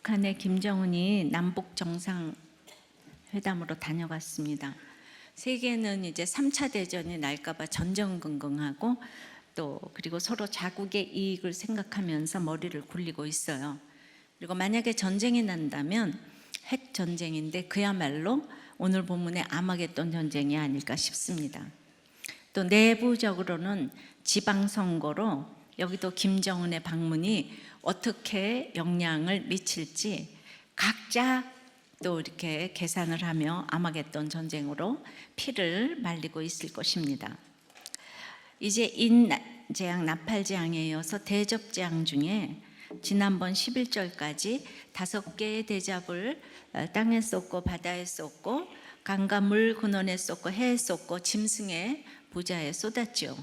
북한의 김정은이 남북 정상회담으로 다녀갔습니다. 세계는 이제 3차 대전이 날까봐 전전긍긍하고 또 그리고 서로 자국의 이익을 생각하면서 머리를 굴리고 있어요. 그리고 만약에 전쟁이 난다면 핵 전쟁인데 그야말로 오늘 본문의 아마겟돈 전쟁이 아닐까 싶습니다. 또 내부적으로는 지방선거로 여기도 김정은의 방문이 어떻게 영향을 미칠지 각자 또 이렇게 계산을 하며 아마겟돈 전쟁으로 피를 말리고 있을 것입니다. 이제 인재앙, 나팔재앙에 이어서 대접재앙 중에 지난번 11절까지 5개의 대접을 땅에 쏟고 바다에 쏟고 강과 물 근원에 쏟고 해에 쏟고 짐승의 보좌에 쏟았죠.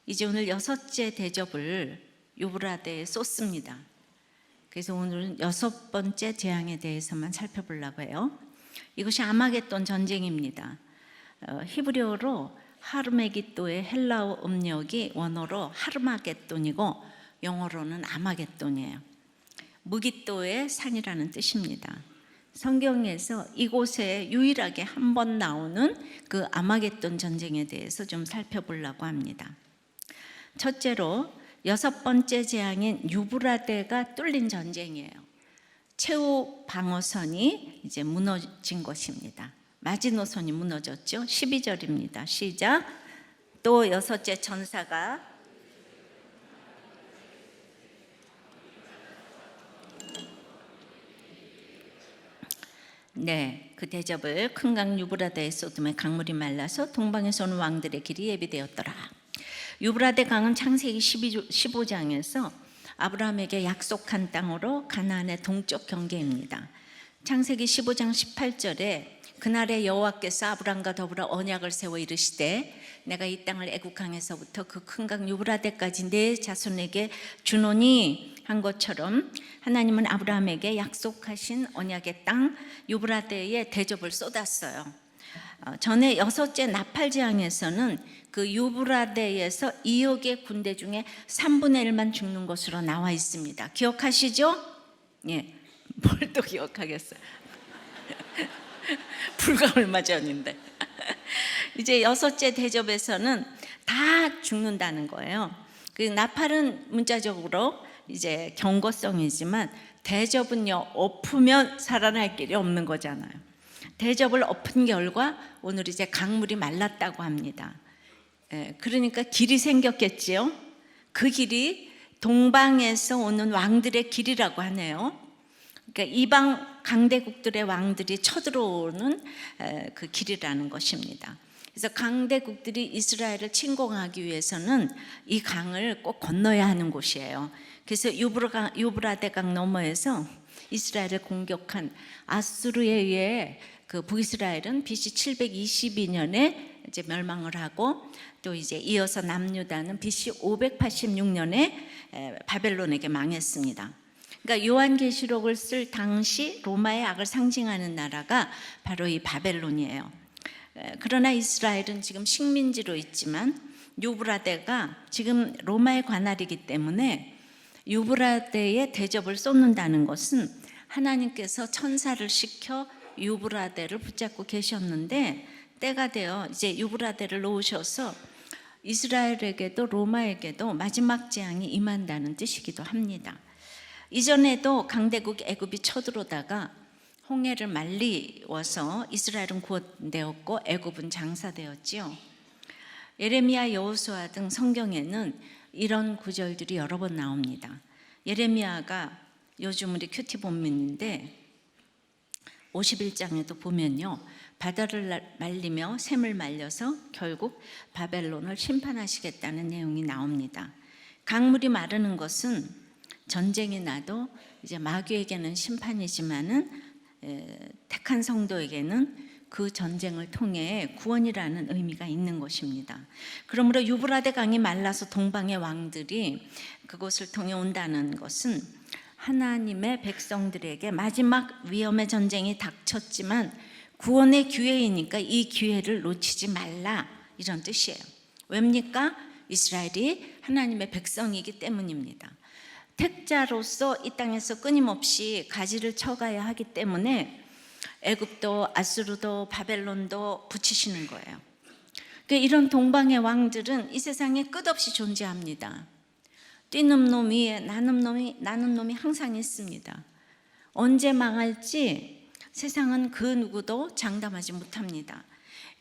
이제 오늘 6째 대접을 유브라데에 쏟습니다. 그래서 오늘은 6번째 재앙에 대해서만 살펴보려고 해요. 이것이 아마겟돈 전쟁입니다. 히브리어로 하르메기또의 헬라어 음력이 원어로 하르마겟돈이고 영어로는 아마겟돈이에요. 무기또의 산이라는 뜻입니다. 성경에서 이곳에 유일하게 한 번 나오는 그 아마겟돈 전쟁에 대해서 좀 살펴보려고 합니다. 첫째로 6번째 재앙인 유브라데가 뚫린 전쟁이에요. 최후 방어선이 이제 무너진 것입니다. 마지노선이 무너졌죠. 12절입니다. 시작. 또 6째 천사가 그 대접을 큰 강 유브라데에 쏟음에 강물이 말라서 동방에서 오는 왕들의 길이 예비되었더라. 유브라데 강은 창세기 15장에서 아브라함에게 약속한 땅으로 가나안의 동쪽 경계입니다. 창세기 15장 18절에 그날에 여호와께서 아브라함과 더불어 언약을 세워 이르시되 내가 이 땅을 애국강에서부터 그 큰 강 유브라데까지 내 자손에게 주노니 한 것처럼 하나님은 아브라함에게 약속하신 언약의 땅 유브라데에 대접을 쏟았어요. 전에 6째 나팔재앙에서는 그 유브라데에서 2억의 군대 중에 3분의 1만 죽는 것으로 나와 있습니다. 기억하시죠? 예, 뭘 또 기억하겠어요. 불과 얼마 전인데. 이제 6째 대접에서는 다 죽는다는 거예요. 그 나팔은 문자적으로 이제 경고성이지만 대접은요, 엎으면 살아날 길이 없는 거잖아요. 대접을 엎은 결과 오늘 이제 강물이 말랐다고 합니다. 그러니까 길이 생겼겠지요. 그 길이 동방에서 오는 왕들의 길이라고 하네요. 그러니까 이방 강대국들의 왕들이 쳐들어오는 그 길이라는 것입니다. 그래서 강대국들이 이스라엘을 침공하기 위해서는 이 강을 꼭 건너야 하는 곳이에요. 그래서 유브라데 강 너머에서 이스라엘을 공격한 아수르에 의해 그 북이스라엘은 BC 722년에 이제 멸망을 하고 또 이제 이어서 남유다는 BC 586년에 바벨론에게 망했습니다. 그러니까 요한계시록을 쓸 당시 로마의 악을 상징하는 나라가 바로 이 바벨론이에요. 그러나 이스라엘은 지금 식민지로 있지만 유브라데가 지금 로마의 관할이기 때문에 유브라데에 대접을 쏟는다는 것은 하나님께서 천사를 시켜 유브라데를 붙잡고 계셨는데 때가 되어 이제 유브라데를 놓으셔서 이스라엘에게도 로마에게도 마지막 재앙이 임한다는 뜻이기도 합니다. 이전에도 강대국 애굽이 쳐들어오다가 홍해를 말리워서 이스라엘은 구원되었고 애굽은 장사되었지요. 예레미야, 여호수아 등 성경에는 이런 구절들이 여러 번 나옵니다. 예레미야가 요즘 우리 큐티 본문인데 51장에도 보면요, 바다를 말리며 샘을 말려서 결국 바벨론을 심판하시겠다는 내용이 나옵니다. 강물이 마르는 것은 전쟁이 나도 이제 마귀에게는 심판이지만은 택한 성도에게는 그 전쟁을 통해 구원이라는 의미가 있는 것입니다. 그러므로 유브라데 강이 말라서 동방의 왕들이 그곳을 통해 온다는 것은 하나님의 백성들에게 마지막 위험의 전쟁이 닥쳤지만 구원의 기회이니까 이 기회를 놓치지 말라, 이런 뜻이에요. 왜입니까? 이스라엘이 하나님의 백성이기 때문입니다. 택자로서 이 땅에서 끊임없이 가지를 쳐가야 하기 때문에 애굽도 아수르도 바벨론도 붙이시는 거예요. 그러니까 이런 동방의 왕들은 이 세상에 끝없이 존재합니다. 뛰는 놈 위에 나는 놈이 항상 있습니다. 언제 망할지 세상은 그 누구도 장담하지 못합니다.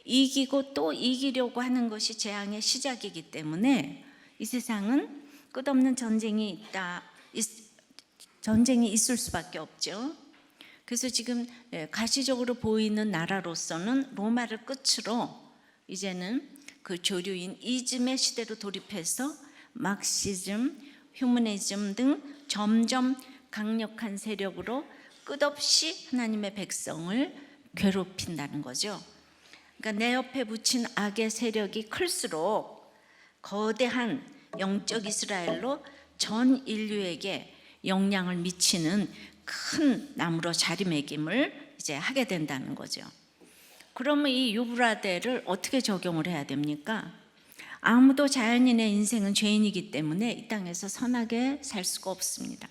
이기고 또 이기려고 하는 것이 재앙의 시작이기 때문에 이 세상은 끝없는 전쟁이 있을 수밖에 없죠. 그래서 지금 가시적으로 보이는 나라로서는 로마를 끝으로 이제는 그 조류인 이즘의 시대로 돌입해서 막시즘, 휴머니즘 등 점점 강력한 세력으로 끝없이 하나님의 백성을 괴롭힌다는 거죠. 그러니까 내 옆에 붙인 악의 세력이 클수록 거대한 영적 이스라엘로 전 인류에게 영향을 미치는 큰 나무로 자리매김을 이제 하게 된다는 거죠. 그러면 이 유브라데를 어떻게 적용을 해야 됩니까? 아무도 자연인의 인생은 죄인이기 때문에 이 땅에서 선하게 살 수가 없습니다.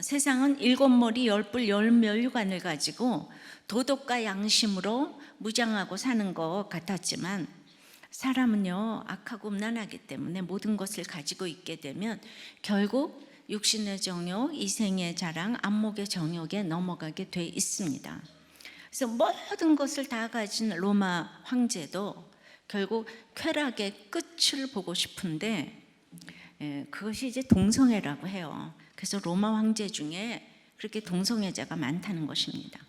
세상은 7머리 10뿔 10멸관을 가지고 도덕과 양심으로 무장하고 사는 것 같았지만 사람은요 악하고 음란하기 때문에 모든 것을 가지고 있게 되면 결국 육신의 정욕, 이생의 자랑, 안목의 정욕에 넘어가게 돼 있습니다. 그래서 모든 것을 다 가진 로마 황제도 결국 쾌락의 끝을 보고 싶은데 그것이 이제 동성애라고 해요. 그래서 로마 황제 중에 그렇게 동성애자가 많다는 것입니다.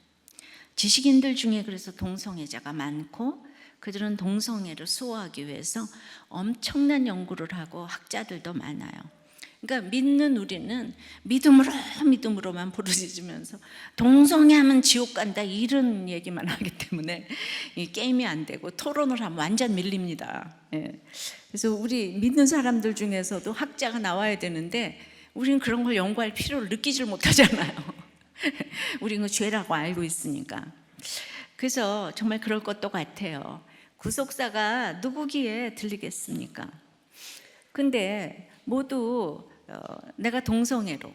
지식인들 중에 그래서 동성애자가 많고 그들은 동성애를 수호하기 위해서 엄청난 연구를 하고 학자들도 많아요. 그러니까 믿는 우리는 믿음으로만 부르짖으면서 동성애하면 지옥 간다 이런 얘기만 하기 때문에 이 게임이 안 되고 토론을 하면 완전 밀립니다. 그래서 우리 믿는 사람들 중에서도 학자가 나와야 되는데 우리는 그런 걸 연구할 필요를 느끼질 못하잖아요. 우리는 죄라고 알고 있으니까. 그래서 정말 그럴 것도 같아요. 구속사가 누구기에 들리겠습니까? 근데 모두 내가 동성애로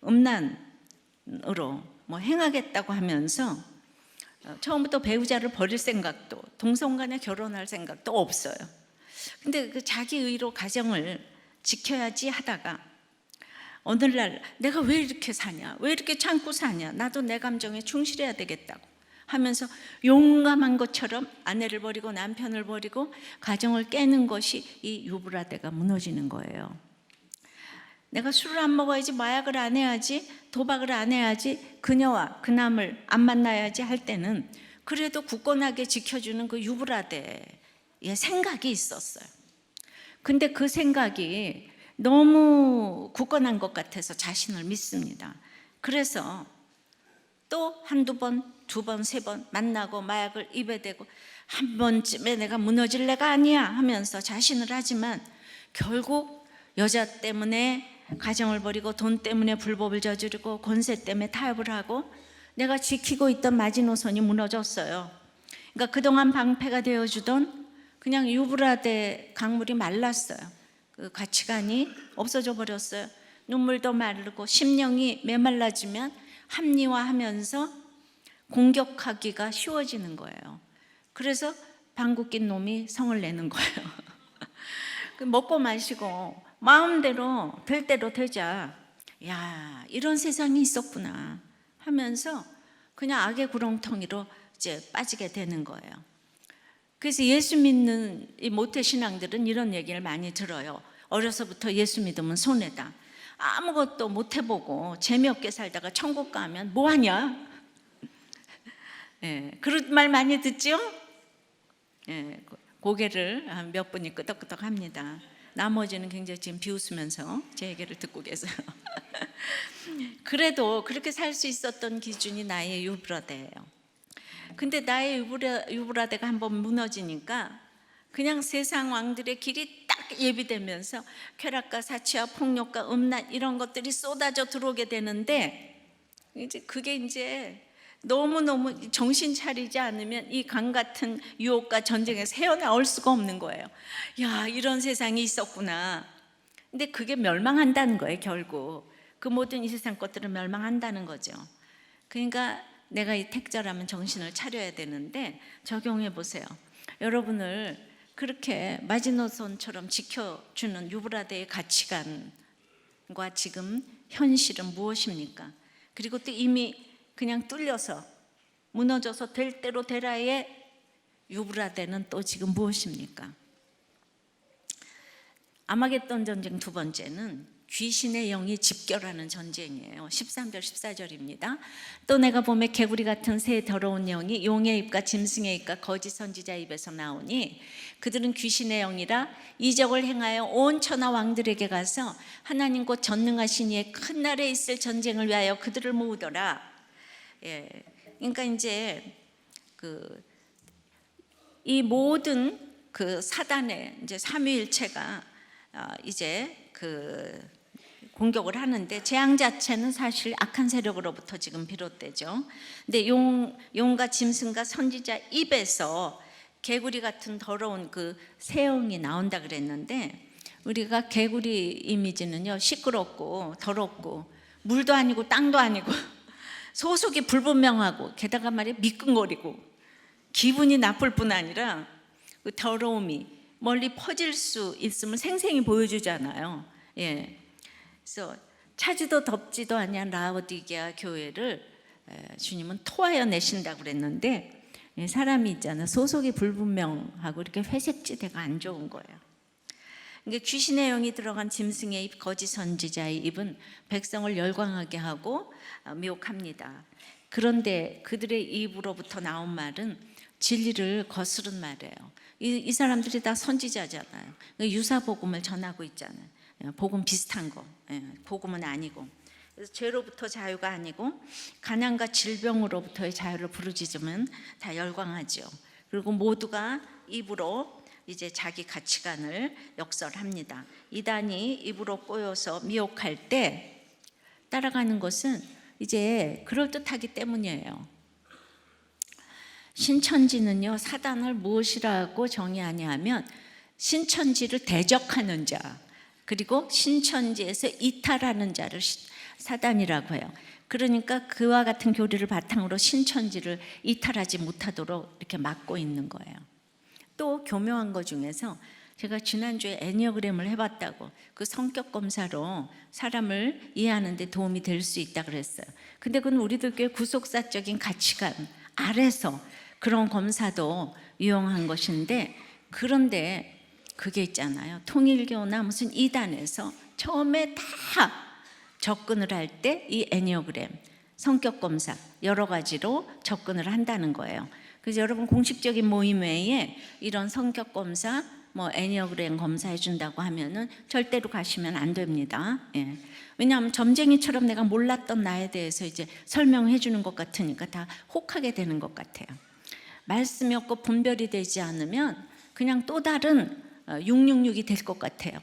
음란으로 행하겠다고 하면서 처음부터 배우자를 버릴 생각도 동성간에 결혼할 생각도 없어요. 근데 그 자기 의로 가정을 지켜야지 하다가 어느 날 내가 왜 이렇게 사냐, 왜 이렇게 참고 사냐, 나도 내 감정에 충실해야 되겠다고 하면서 용감한 것처럼 아내를 버리고 남편을 버리고 가정을 깨는 것이 이 유브라데가 무너지는 거예요. 내가 술을 안 먹어야지, 마약을 안 해야지, 도박을 안 해야지, 그녀와 그 남을 안 만나야지 할 때는 그래도 굳건하게 지켜주는 그 유브라데의 생각이 있었어요. 근데 그 생각이 너무 굳건한 것 같아서 자신을 믿습니다. 그래서 또 한두 번, 두 번, 세 번 만나고 마약을 입에 대고 한 번쯤에 내가 무너질 애가 아니야 하면서 자신을 하지만 결국 여자 때문에 가정을 버리고 돈 때문에 불법을 저지르고 권세 때문에 타협을 하고 내가 지키고 있던 마지노선이 무너졌어요. 그러니까 그동안 방패가 되어주던 그냥 유브라데 강물이 말랐어요. 그 가치관이 없어져 버렸어요. 눈물도 마르고 심령이 메말라지면 합리화하면서 공격하기가 쉬워지는 거예요. 그래서 방귀 낀 놈이 성을 내는 거예요. 먹고 마시고 마음대로 될 대로 되자. 야, 이런 세상이 있었구나 하면서 그냥 악의 구렁텅이로 이제 빠지게 되는 거예요. 그래서 예수 믿는 이 모태 신앙들은 이런 얘기를 많이 들어요. 어려서부터 예수 믿으면 손해다. 아무것도 못 해보고 재미없게 살다가 천국 가면 뭐하냐? 그런 말 많이 듣죠? 고개를 몇 분이 끄덕끄덕 합니다. 나머지는 굉장히 지금 비웃으면서 제 얘기를 듣고 계세요. 그래도 그렇게 살 수 있었던 기준이 나의 유브라데예요. 근데 나의 유브라데가 한번 무너지니까 그냥 세상 왕들의 길이 딱 예비되면서 쾌락과 사치와 폭력과 음란 이런 것들이 쏟아져 들어오게 되는데 이제 그게 이제 너무너무 정신 차리지 않으면 이 강 같은 유혹과 전쟁에서 헤어나올 수가 없는 거예요. 야, 이런 세상이 있었구나. 근데 그게 멸망한다는 거예요. 결국 그 모든 이 세상 것들은 멸망한다는 거죠. 그러니까 내가 이 택자라면 정신을 차려야 되는데, 적용해 보세요. 여러분을 그렇게 마지노선처럼 지켜주는 유브라데의 가치관과 지금 현실은 무엇입니까? 그리고 또 이미 그냥 뚫려서 무너져서 될 대로 되라의 유브라데는 또 지금 무엇입니까? 아마겟돈 전쟁 두 번째는 귀신의 영이 집결하는 전쟁이에요. 13절 14절입니다. 또 내가 보매 개구리 같은 새 더러운 영이 용의 입과 짐승의 입과 거짓 선지자 입에서 나오니 그들은 귀신의 영이라 이적을 행하여 온 천하 왕들에게 가서 하나님 곧 전능하신 이의 큰 날에 있을 전쟁을 위하여 그들을 모으더라. 예, 그러니까 이제 이 모든 그 사단의 이제 삼위일체가 이제 공격을 하는데, 재앙 자체는 사실 악한 세력으로부터 지금 비롯되죠. 근데 용과 짐승과 선지자 입에서 개구리 같은 더러운 그 새영이 나온다 그랬는데, 우리가 개구리 이미지는요, 시끄럽고 더럽고 물도 아니고 땅도 아니고 소속이 불분명하고 게다가 말이야 미끈거리고 기분이 나쁠 뿐 아니라 그 더러움이 멀리 퍼질 수 있음을 생생히 보여주잖아요. 예. 그래서 차지도 덥지도 아니한 라오디게아 교회를 주님은 토하여 내신다고 그랬는데, 사람이 있잖아요. 소속이 불분명하고 이렇게 회색지대가 안 좋은 거예요. 그러니까 귀신의 영이 들어간 짐승의 입, 거짓 선지자의 입은 백성을 열광하게 하고 미혹합니다. 그런데 그들의 입으로부터 나온 말은 진리를 거스른 말이에요. 이 사람들이 다 선지자잖아요. 유사복음을 전하고 있잖아요. 복음 비슷한 거, 복음은 아니고. 그래서 죄로부터 자유가 아니고 가난과 질병으로부터의 자유를 부르짖으면 다 열광하죠. 그리고 모두가 입으로 이제 자기 가치관을 역설합니다. 이단이 입으로 꼬여서 미혹할 때 따라가는 것은 이제 그럴듯하기 때문이에요. 신천지는요, 사단을 무엇이라고 정의하냐 하면 신천지를 대적하는 자, 그리고 신천지에서 이탈하는 자를 사단이라고 해요. 그러니까 그와 같은 교리를 바탕으로 신천지를 이탈하지 못하도록 이렇게 막고 있는 거예요. 또 교묘한 것 중에서 제가 지난주에 애니어그램을 해봤다고, 그 성격 검사로 사람을 이해하는 데 도움이 될 수 있다 그랬어요. 근데 그건 우리들 교회 구속사적인 가치관 아래서 그런 검사도 유용한 것인데, 그런데 그게 있잖아요. 통일교나 무슨 이단에서 처음에 다 접근을 할 때 이 애니어그램, 성격 검사 여러 가지로 접근을 한다는 거예요. 그래서 여러분 공식적인 모임 외에 이런 성격 검사, 뭐 애니어그램 검사해 준다고 하면은 절대로 가시면 안 됩니다. 예. 왜냐하면 점쟁이처럼 내가 몰랐던 나에 대해서 이제 설명해 주는 것 같으니까 다 혹하게 되는 것 같아요. 말씀이 없고 분별이 되지 않으면 그냥 또 다른 666이 될 것 같아요.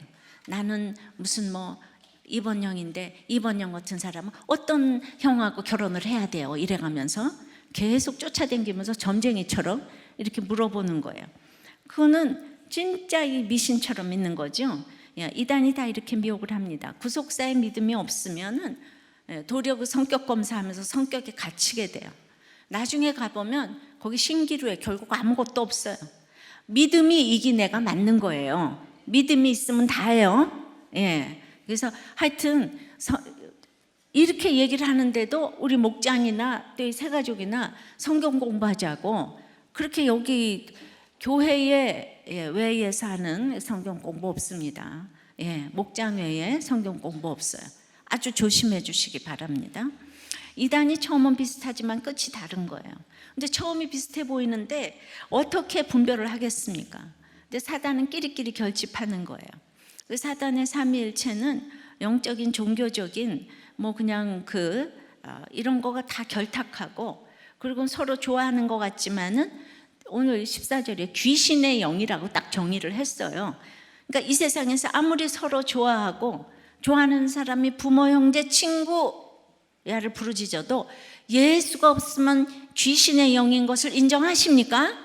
나는 무슨 뭐 이번형인데 이번형 같은 사람은 어떤 형하고 결혼을 해야 돼요? 이래가면서 계속 쫓아다니면서 점쟁이처럼 이렇게 물어보는 거예요. 그거는 진짜 이 미신처럼 믿는 거죠. 이단이 다 이렇게 미혹을 합니다. 구속사의 믿음이 없으면은 도리어 그 성격 검사하면서 성격에 갇히게 돼요. 나중에 가보면 거기 신기루에 결국 아무것도 없어요. 믿음이 이기내가 맞는 거예요. 믿음이 있으면 다예요. 예. 그래서 하여튼 이렇게 얘기를 하는데도 우리 목장이나 또 이 새가족이나 성경 공부하자고 그렇게 여기 교회에 외에서 하는 성경 공부 없습니다. 예, 목장 외에 성경 공부 없어요. 아주 조심해 주시기 바랍니다. 이단이 처음은 비슷하지만 끝이 다른 거예요. 근데 처음이 비슷해 보이는데 어떻게 분별을 하겠습니까? 근데 사단은 끼리끼리 결집하는 거예요. 그 사단의 삼위일체는 영적인 종교적인 뭐 그냥 이런 거가 다 결탁하고, 그리고 서로 좋아하는 것 같지만은 오늘 14절에 귀신의 영이라고 딱 정의를 했어요. 그러니까 이 세상에서 아무리 서로 좋아하고 좋아하는 사람이 부모, 형제, 친구 야를 부르짖어도 예수가 없으면 귀신의 영인 것을 인정하십니까?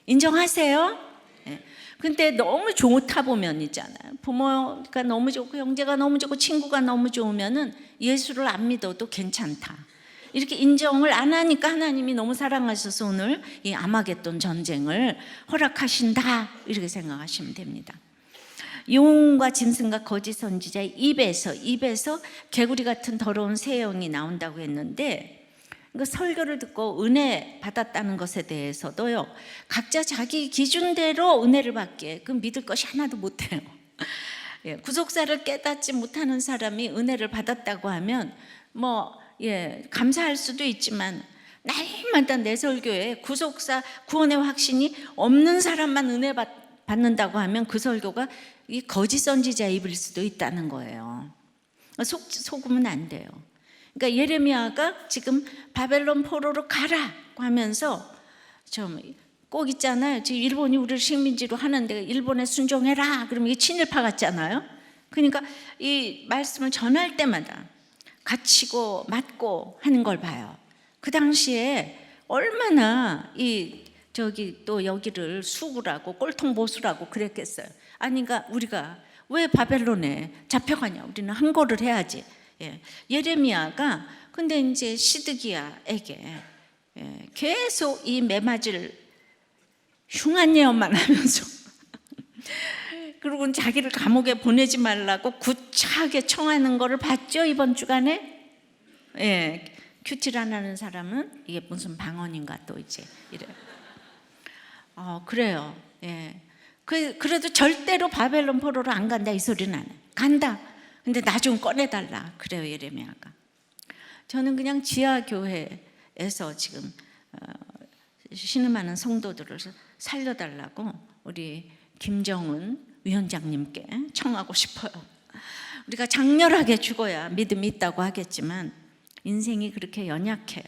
인정하세요? 네. 근데 너무 좋다 보면 있잖아요. 부모가 너무 좋고 형제가 너무 좋고 친구가 너무 좋으면은 예수를 안 믿어도 괜찮다. 이렇게 인정을 안 하니까 하나님이 너무 사랑하셔서 오늘 이 아마겟돈 전쟁을 허락하신다, 이렇게 생각하시면 됩니다. 용과 짐승과 거짓 선지자의 입에서 개구리 같은 더러운 새 영이 나온다고 했는데, 그 설교를 듣고 은혜 받았다는 것에 대해서도요, 각자 자기 기준대로 은혜를 받기에 그 믿을 것이 하나도 못해요. 구속사를 깨닫지 못하는 사람이 은혜를 받았다고 하면 감사할 수도 있지만, 날마다 내 설교에 구속사 구원의 확신이 없는 사람만 은혜 받는다고 하면 그 설교가 이 거짓 선지자의 입일 수도 있다는 거예요. 속으면 안 돼요. 그러니까 예레미야가 지금 바벨론 포로로 가라고 하면서 좀 꼭 있잖아요. 지금 일본이 우리를 식민지로 하는데 일본에 순종해라 그러면 이게 친일파 같잖아요. 그러니까 이 말씀을 전할 때마다 갇히고 맞고 하는 걸 봐요. 그 당시에 얼마나 또 여기를 수구라고 꼴통보수라고 그랬겠어요. 아니, 그러니까 우리가 왜 바벨론에 잡혀가냐, 우리는 항거를 해야지. 예레미야가 근데 이제 시드기야에게 계속 이 매맞을 흉한 예언만 하면서 그리고 자기를 감옥에 보내지 말라고 구차하게 청하는 거를 봤죠, 이번 주간에. 큐티를 안 하는 사람은 이게 무슨 방언인가 또 이제 이래요. 그래요. 그래도 절대로 바벨론 포로로 안 간다 이 소리는 안 해요. 간다. 근데 나 좀 꺼내달라 그래요, 예레미야가. 저는 그냥 지하교회에서 지금 신음하는 성도들을 살려달라고 우리 김정은 위원장님께 청하고 싶어요. 우리가 장렬하게 죽어야 믿음이 있다고 하겠지만 인생이 그렇게 연약해요.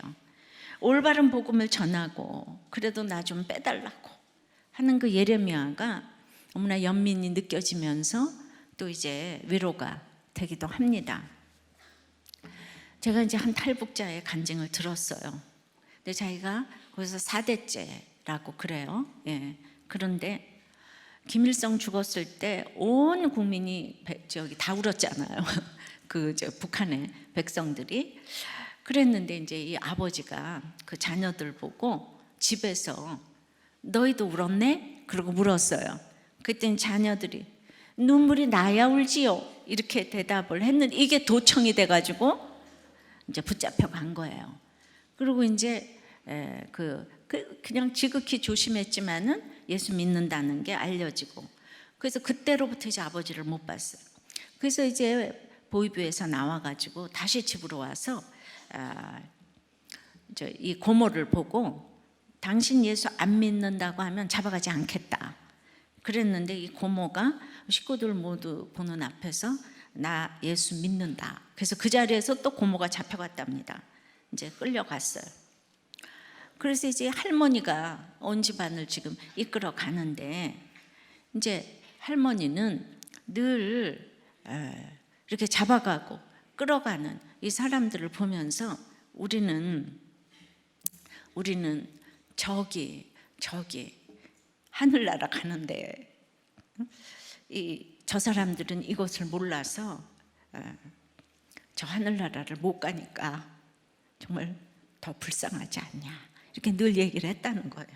올바른 복음을 전하고 그래도 나 좀 빼달라고 하는 그 예레미야가 너무나 연민이 느껴지면서 또 이제 위로가 되기도 합니다. 제가 이제 한 탈북자의 간증을 들었어요. 근데 자기가 거기서 4대째라고 그래요. 그런데 김일성 죽었을 때 온 국민이 다 울었잖아요. 북한의 백성들이. 그랬는데 이제 이 아버지가 그 자녀들 보고 집에서 너희도 울었네? 그러고 물었어요. 그랬더니 자녀들이 눈물이 나야 울지요, 이렇게 대답을 했는데 이게 도청이 돼가지고 이제 붙잡혀 간 거예요. 그리고 이제 그냥 지극히 조심했지만은 예수 믿는다는 게 알려지고, 그래서 그때로부터 이제 아버지를 못 봤어요. 그래서 이제 보이부에서 나와가지고 다시 집으로 와서 이 고모를 보고 당신 예수 안 믿는다고 하면 잡아가지 않겠다 그랬는데, 이 고모가 식구들 모두 보는 앞에서 나 예수 믿는다. 그래서 그 자리에서 또 고모가 잡혀갔답니다. 이제 끌려갔어요. 그래서 이제 할머니가 온 집안을 지금 이끌어 가는데, 이제 할머니는 늘 이렇게 잡아가고 끌어가는 이 사람들을 보면서 우리는 저기 하늘나라 가는데 저 사람들은 이것을 몰라서 저 하늘나라를 못 가니까 정말 더 불쌍하지 않냐, 이렇게 늘 얘기를 했다는 거예요.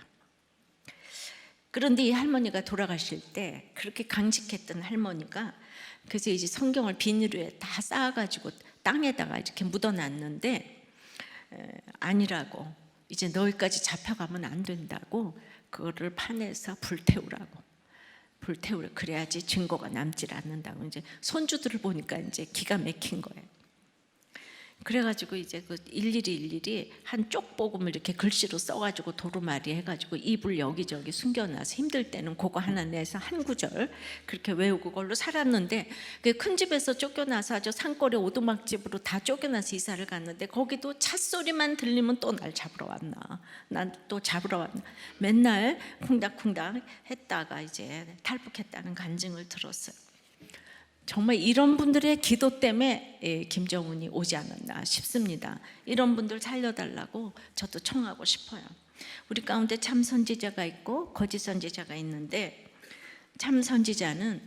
그런데 이 할머니가 돌아가실 때 그렇게 강직했던 할머니가 그래서 이제 성경을 비닐에 다 쌓아가지고 땅에다가 이렇게 묻어놨는데 아니라고, 이제 너희까지 잡혀가면 안 된다고 그거를 파내서 불태우라고. 그래야지 증거가 남질 않는다고. 이제 손주들을 보니까 이제 기가 막힌 거예요. 그래가지고 이제 그 일일이 한 쪽복음을 이렇게 글씨로 써가지고 도루마리 해가지고 이불 여기저기 숨겨놔서 힘들 때는 그거 하나 내서 한 구절 그렇게 외우고 그걸로 살았는데, 그 큰 집에서 쫓겨나서 아주 산골에 오두막집으로 다 쫓겨나서 이사를 갔는데 거기도 찻소리만 들리면 또 날 잡으러 왔나, 난 또 잡으러 왔나, 맨날 쿵닥쿵닥 했다가 이제 탈북했다는 간증을 들었어요. 정말 이런 분들의 기도 때문에 김정은이 오지 않았나 싶습니다. 이런 분들 살려달라고 저도 청하고 싶어요. 우리 가운데 참 선지자가 있고 거짓 선지자가 있는데, 참 선지자는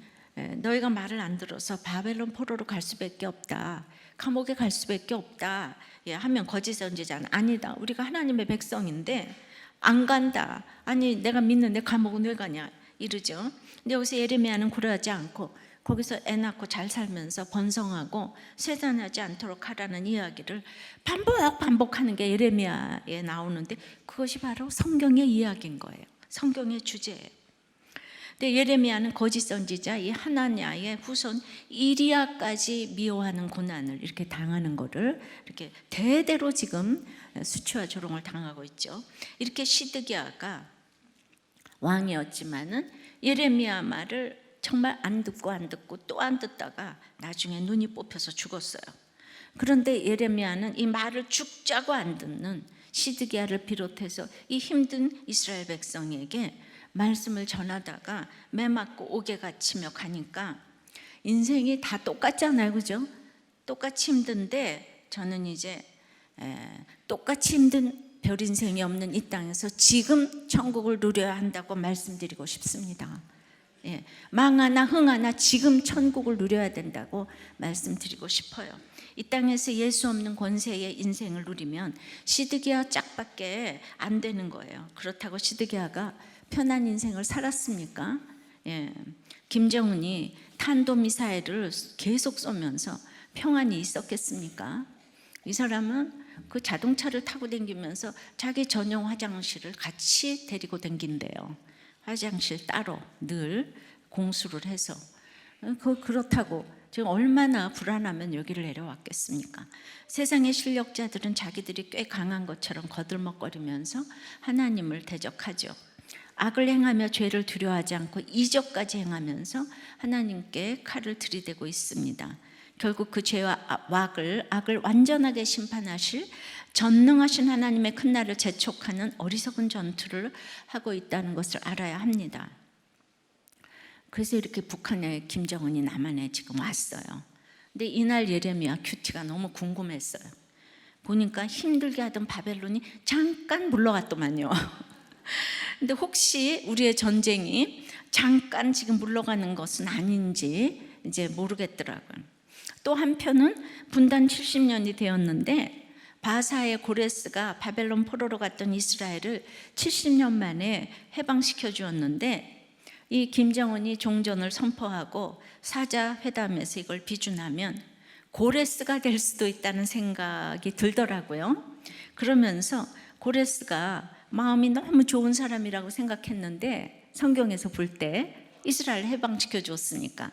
너희가 말을 안 들어서 바벨론 포로로 갈 수밖에 없다, 감옥에 갈 수밖에 없다 하면 거짓 선지자는 아니다, 우리가 하나님의 백성인데 안 간다, 아니 내가 믿는데 감옥은 왜 가냐 이러죠. 근데 여기서 예레미야는 그러지 않고 거기서 애 낳고 잘 살면서 번성하고 쇠잔하지 않도록 하라는 이야기를 반복하는 게 예레미야에 나오는데 그것이 바로 성경의 이야기인 거예요. 성경의 주제예요. 근데 예레미야는 거짓 선지자 이 하나냐의 후손 이리야까지 미워하는 고난을 이렇게 당하는 거를 이렇게 대대로 지금 수치와 조롱을 당하고 있죠. 이렇게 시드기야가 왕이었지만은 예레미야 말을 정말 안 듣고 또 안 듣다가 나중에 눈이 뽑혀서 죽었어요. 그런데 예레미야는 이 말을 죽자고 안 듣는 시드기야를 비롯해서 이 힘든 이스라엘 백성에게 말씀을 전하다가 매 맞고 옥에 갇히며 가니까 인생이 다 똑같잖아요, 그죠? 똑같이 힘든데 저는 이제 똑같이 힘든 별 인생이 없는 이 땅에서 지금 천국을 누려야 한다고 말씀드리고 싶습니다. 망하나 흥하나 지금 천국을 누려야 된다고 말씀드리고 싶어요. 이 땅에서 예수 없는 권세의 인생을 누리면 시드기야 짝밖에 안 되는 거예요. 그렇다고 시드기야가 편한 인생을 살았습니까? 김정은이 탄도미사일을 계속 쏘면서 평안이 있었겠습니까? 이 사람은 그 자동차를 타고 다니면서 자기 전용 화장실을 같이 데리고 다닌대요. 화장실 따로 늘 공수를 해서 그렇다고 지금 얼마나 불안하면 여기를 내려왔겠습니까? 세상의 실력자들은 자기들이 꽤 강한 것처럼 거들먹거리면서 하나님을 대적하죠. 악을 행하며 죄를 두려워하지 않고 이적까지 행하면서 하나님께 칼을 들이대고 있습니다. 결국 그 죄와 악을 완전하게 심판하실 전능하신 하나님의 큰 날을 재촉하는 어리석은 전투를 하고 있다는 것을 알아야 합니다. 그래서 이렇게 북한에 김정은이 남한에 지금 왔어요. 근데 이날 예레미야 큐티가 너무 궁금했어요. 보니까 힘들게 하던 바벨론이 잠깐 물러갔더만요. 근데 혹시 우리의 전쟁이 잠깐 지금 물러가는 것은 아닌지 이제 모르겠더라고요. 또 한편은 분단 70년이 되었는데 바사의 고레스가 바벨론 포로로 갔던 이스라엘을 70년 만에 해방시켜 주었는데 이 김정은이 종전을 선포하고 사자 회담에서 이걸 비준하면 고레스가 될 수도 있다는 생각이 들더라고요. 그러면서 고레스가 마음이 너무 좋은 사람이라고 생각했는데 성경에서 볼 때 이스라엘 해방시켜 줬으니까.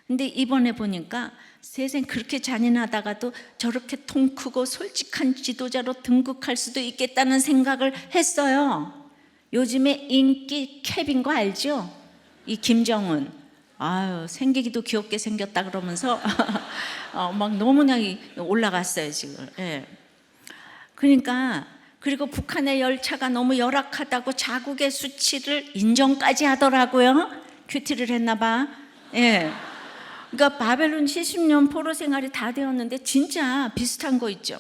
근데 이번에 보니까 세상 그렇게 잔인하다가도 저렇게 통 크고 솔직한 지도자로 등극할 수도 있겠다는 생각을 했어요. 요즘에 인기 캡인 거 알죠? 이 김정은 생기기도 귀엽게 생겼다 그러면서 막 너무나 올라갔어요 지금. 그러니까 그리고 북한의 열차가 너무 열악하다고 자국의 수치를 인정까지 하더라고요. 큐티를 했나 봐. 그러니까 바벨론 70년 포로 생활이 다 되었는데 진짜 비슷한 거 있죠.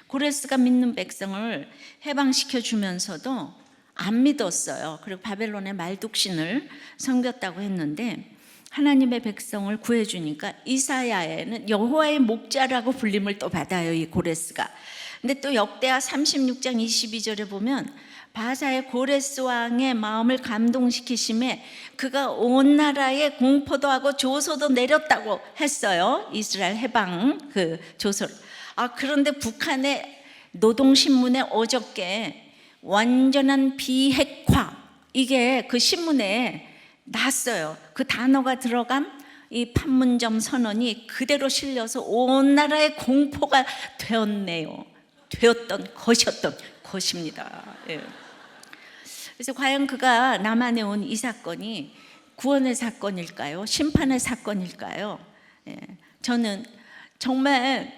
고레스가 믿는 백성을 해방시켜 주면서도 안 믿었어요. 그리고 바벨론의 말뚝신을 섬겼다고 했는데 하나님의 백성을 구해주니까 이사야에는 여호와의 목자라고 불림을 또 받아요, 이 고레스가. 근데 또 역대하 36장 22절에 보면 바사의 고레스 왕의 마음을 감동시키심에 그가 온 나라에 공포도 하고 조소도 내렸다고 했어요. 이스라엘 해방 그 조서를. 그런데 북한의 노동신문에 어저께 완전한 비핵화 이게 그 신문에 났어요. 그 단어가 들어간 이 판문점 선언이 그대로 실려서 온 나라에 공포가 되었던 것입니다. 그래서 과연 그가 남한에 온 이 사건이 구원의 사건일까요? 심판의 사건일까요? 저는 정말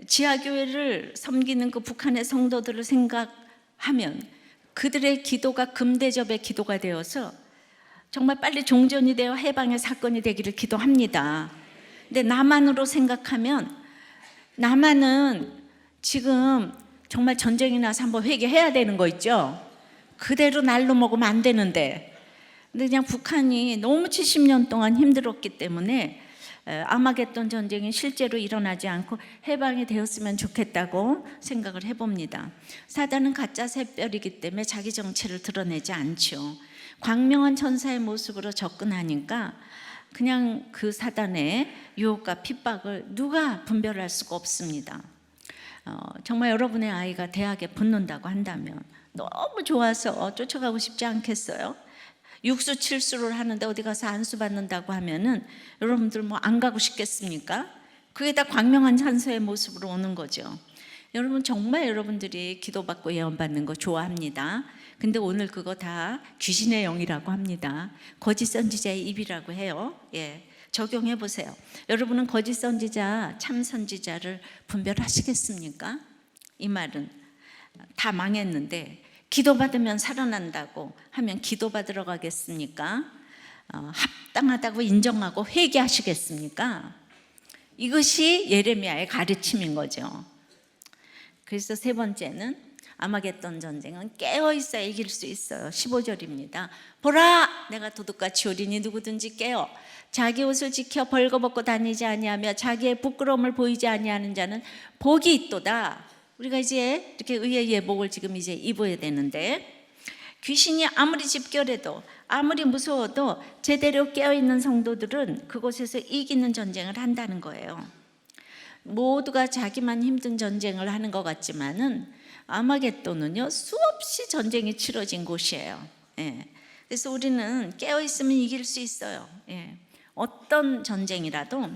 지하교회를 섬기는 그 북한의 성도들을 생각하면 그들의 기도가 금대접의 기도가 되어서 정말 빨리 종전이 되어 해방의 사건이 되기를 기도합니다. 근데 남한으로 생각하면 남한은 지금 정말 전쟁이 나서 한번 회개해야 되는 거 있죠? 그대로 날로 먹으면 안 되는데 근데 그냥 북한이 너무 70년 동안 힘들었기 때문에 아마겟돈 전쟁이 실제로 일어나지 않고 해방이 되었으면 좋겠다고 생각을 해봅니다. 사단은 가짜 샛별이기 때문에 자기 정체를 드러내지 않죠. 광명한 천사의 모습으로 접근하니까 그냥 그 사단의 유혹과 핍박을 누가 분별할 수가 없습니다. 정말 여러분의 아이가 대학에 붙는다고 한다면 너무 좋아서 쫓아가고 싶지 않겠어요? 육수 칠수를 하는데 어디 가서 안수 받는다고 하면은 여러분들 뭐 안 가고 싶겠습니까? 그게 다 광명한 찬소의 모습으로 오는 거죠. 여러분 정말 여러분들이 기도받고 예언받는 거 좋아합니다. 근데 오늘 그거 다 귀신의 영이라고 합니다. 거짓 선지자의 입이라고 해요. 예, 적용해 보세요. 여러분은 거짓 선지자, 참 선지자를 분별하시겠습니까? 이 말은 다 망했는데 기도받으면 살아난다고 하면 기도받으러 가겠습니까? 합당하다고 인정하고 회개하시겠습니까? 이것이 예레미야의 가르침인 거죠. 그래서 세 번째는 아마겟돈 전쟁은 깨어있어야 이길 수 있어요. 15절입니다. 보라, 내가 도둑같이 오리니 누구든지 깨어 자기 옷을 지켜 벌거벗고 다니지 아니하며 자기의 부끄러움을 보이지 아니하는 자는 복이 있도다. 우리가 이제 이렇게 의의 예복을 지금 이제 입어야 되는데, 귀신이 아무리 집결해도 아무리 무서워도 제대로 깨어있는 성도들은 그곳에서 이기는 전쟁을 한다는 거예요. 모두가 자기만 힘든 전쟁을 하는 것 같지만은 아마겟돈은요 수없이 전쟁이 치러진 곳이에요. 예. 그래서 우리는 깨어있으면 이길 수 있어요. 예. 어떤 전쟁이라도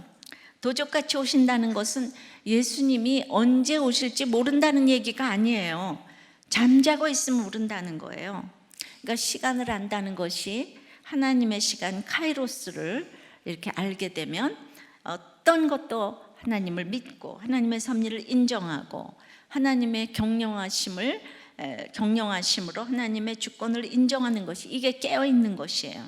도적같이 오신다는 것은 예수님이 언제 오실지 모른다는 얘기가 아니에요. 잠자고 있으면 모른다는 거예요. 그러니까 시간을 안다는 것이 하나님의 시간 카이로스를 이렇게 알게 되면 어떤 것도 하나님을 믿고 하나님의 섭리를 인정하고 하나님의 경영하심으로 하나님의 주권을 인정하는 것이, 이게 깨어있는 것이에요.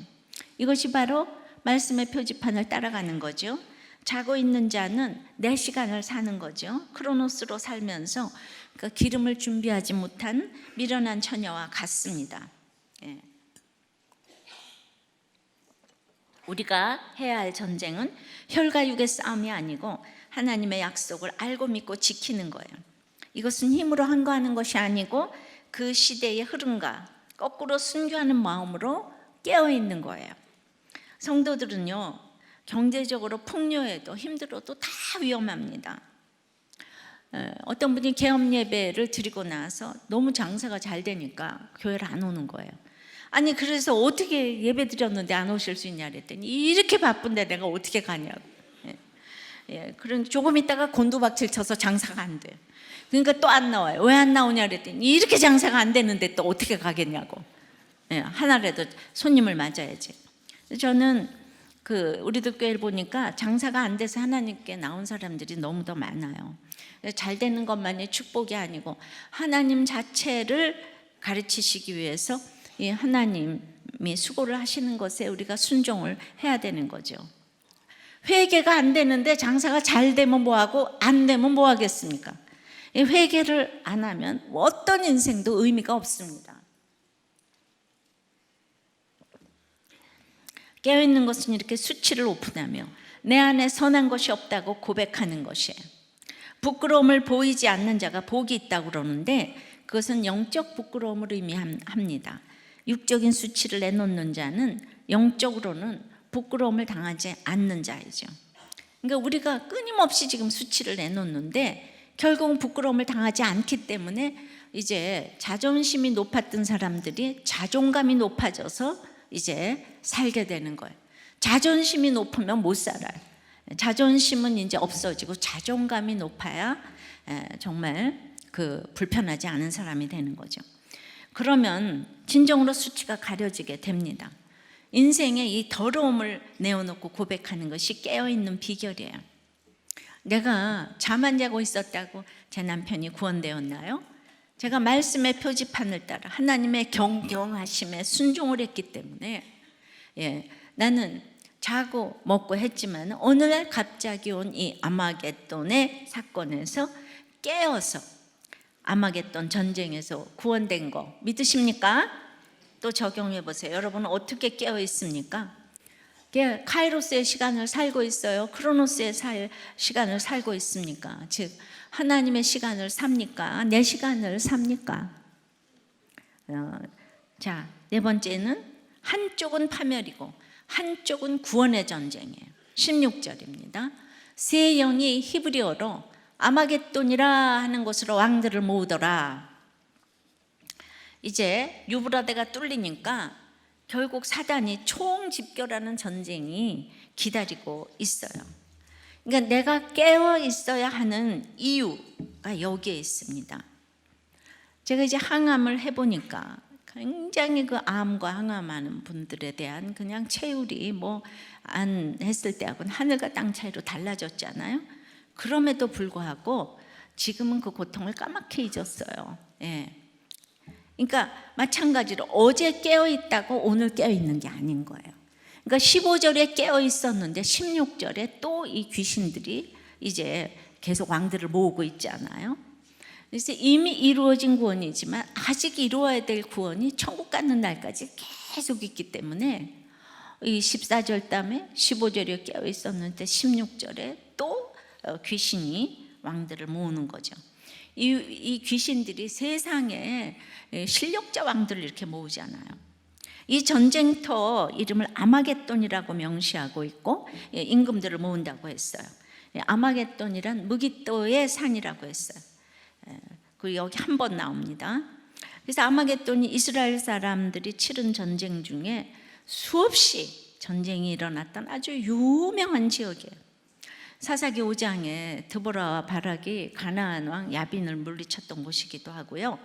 이것이 바로 말씀의 표지판을 따라가는 거죠. 자고 있는 자는 내 시간을 사는 거죠. 크로노스로 살면서 그 기름을 준비하지 못한 미련한 처녀와 같습니다. 예. 우리가 해야 할 전쟁은 혈과 육의 싸움이 아니고 하나님의 약속을 알고 믿고 지키는 거예요. 이것은 힘으로 항거하는 것이 아니고 그 시대의 흐름과 거꾸로 순교하는 마음으로 깨어있는 거예요. 성도들은요, 경제적으로 풍요해도 힘들어도 다 위험합니다. 어떤 분이 개업 예배를 드리고 나서 너무 장사가 잘 되니까 교회를 안 오는 거예요. 아니, 그래서 어떻게 예배 드렸는데 안 오실 수 있냐 그랬더니 이렇게 바쁜데 내가 어떻게 가냐고. 예, 그런 조금 있다가 곤두박질 쳐서 장사가 안 돼요. 그러니까 또 안 나와요. 왜 안 나오냐 그랬더니 이렇게 장사가 안 되는데 또 어떻게 가겠냐고. 예, 하나라도 손님을 맞아야지. 저는 우리들 교회를 보니까 장사가 안 돼서 하나님께 나온 사람들이 너무 더 많아요. 잘 되는 것만이 축복이 아니고 하나님 자체를 가르치시기 위해서 이 하나님이 수고를 하시는 것에 우리가 순종을 해야 되는 거죠. 회개가 안 되는데 장사가 잘 되면 뭐하고 안 되면 뭐 하겠습니까? 이 회개를 안 하면 어떤 인생도 의미가 없습니다. 깨어있는 것은 이렇게 수치를 오픈하며 내 안에 선한 것이 없다고 고백하는 것이에요. 부끄러움을 보이지 않는 자가 복이 있다고 그러는데 그것은 영적 부끄러움을 의미합니다. 육적인 수치를 내놓는 자는 영적으로는 부끄러움을 당하지 않는 자이죠. 그러니까 우리가 끊임없이 지금 수치를 내놓는데 결국은 부끄러움을 당하지 않기 때문에 이제 자존심이 높았던 사람들이 자존감이 높아져서 이제 살게 되는 거예요. 자존심이 높으면 못 살아요. 자존심은 이제 없어지고 자존감이 높아야 정말 불편하지 않은 사람이 되는 거죠. 그러면 진정으로 수치가 가려지게 됩니다. 인생에 이 더러움을 내어놓고 고백하는 것이 깨어있는 비결이에요. 내가 잠 안 자고 있었다고 제 남편이 구원되었나요? 제가 말씀의 표지판을 따라 하나님의 경영하심에 순종을 했기 때문에 나는 자고 먹고 했지만 어느 날 갑자기 온 이 아마겟돈의 사건에서 깨어서 아마겟돈 전쟁에서 구원된 거 믿으십니까? 또 적용해 보세요. 여러분은 어떻게 깨어 있습니까? 카이로스의 시간을 살고 있어요? 크로노스의 시간을 살고 있습니까? 즉 하나님의 시간을 삽니까? 내 시간을 삽니까? 자, 네 번째는 한쪽은 파멸이고 한쪽은 구원의 전쟁이에요. 16절입니다. 세 영이 히브리어로 아마겟돈이라 하는 곳으로 왕들을 모으더라. 이제 유브라데가 뚫리니까 결국 사단이 총집결하는 전쟁이 기다리고 있어요. 그러니까 내가 깨어 있어야 하는 이유가 여기에 있습니다. 제가 이제 항암을 해보니까 굉장히 그 암과 항암하는 분들에 대한 그냥 체율이 뭐 안 했을 때하고는 하늘과 땅 차이로 달라졌잖아요. 그럼에도 불구하고 지금은 그 고통을 까맣게 잊었어요. 예. 그러니까 마찬가지로 어제 깨어 있다고 오늘 깨어 있는 게 아닌 거예요. 그러니까 15절에 깨어 있었는데 16절에 또 이 귀신들이 이제 계속 왕들을 모으고 있잖아요. 그래서 이미 이루어진 구원이지만 아직 이루어야 될 구원이 천국 가는 날까지 계속 있기 때문에 이 14절 다음에 15절에 깨어 있었는데 16절에 또 귀신이 왕들을 모으는 거죠. 이 귀신들이 세상에 실력자 왕들을 이렇게 모으잖아요. 이 전쟁터 이름을 아마겟돈이라고 명시하고 있고 임금들을 모은다고 했어요. 아마겟돈이란 무기또의 산이라고 했어요. 그리고 여기 한 번 나옵니다. 그래서 아마겟돈이 이스라엘 사람들이 치른 전쟁 중에 수없이 전쟁이 일어났던 아주 유명한 지역이에요. 사사기 5장에 드보라와 바락이 가나안 왕 야빈을 물리쳤던 곳이기도 하고요.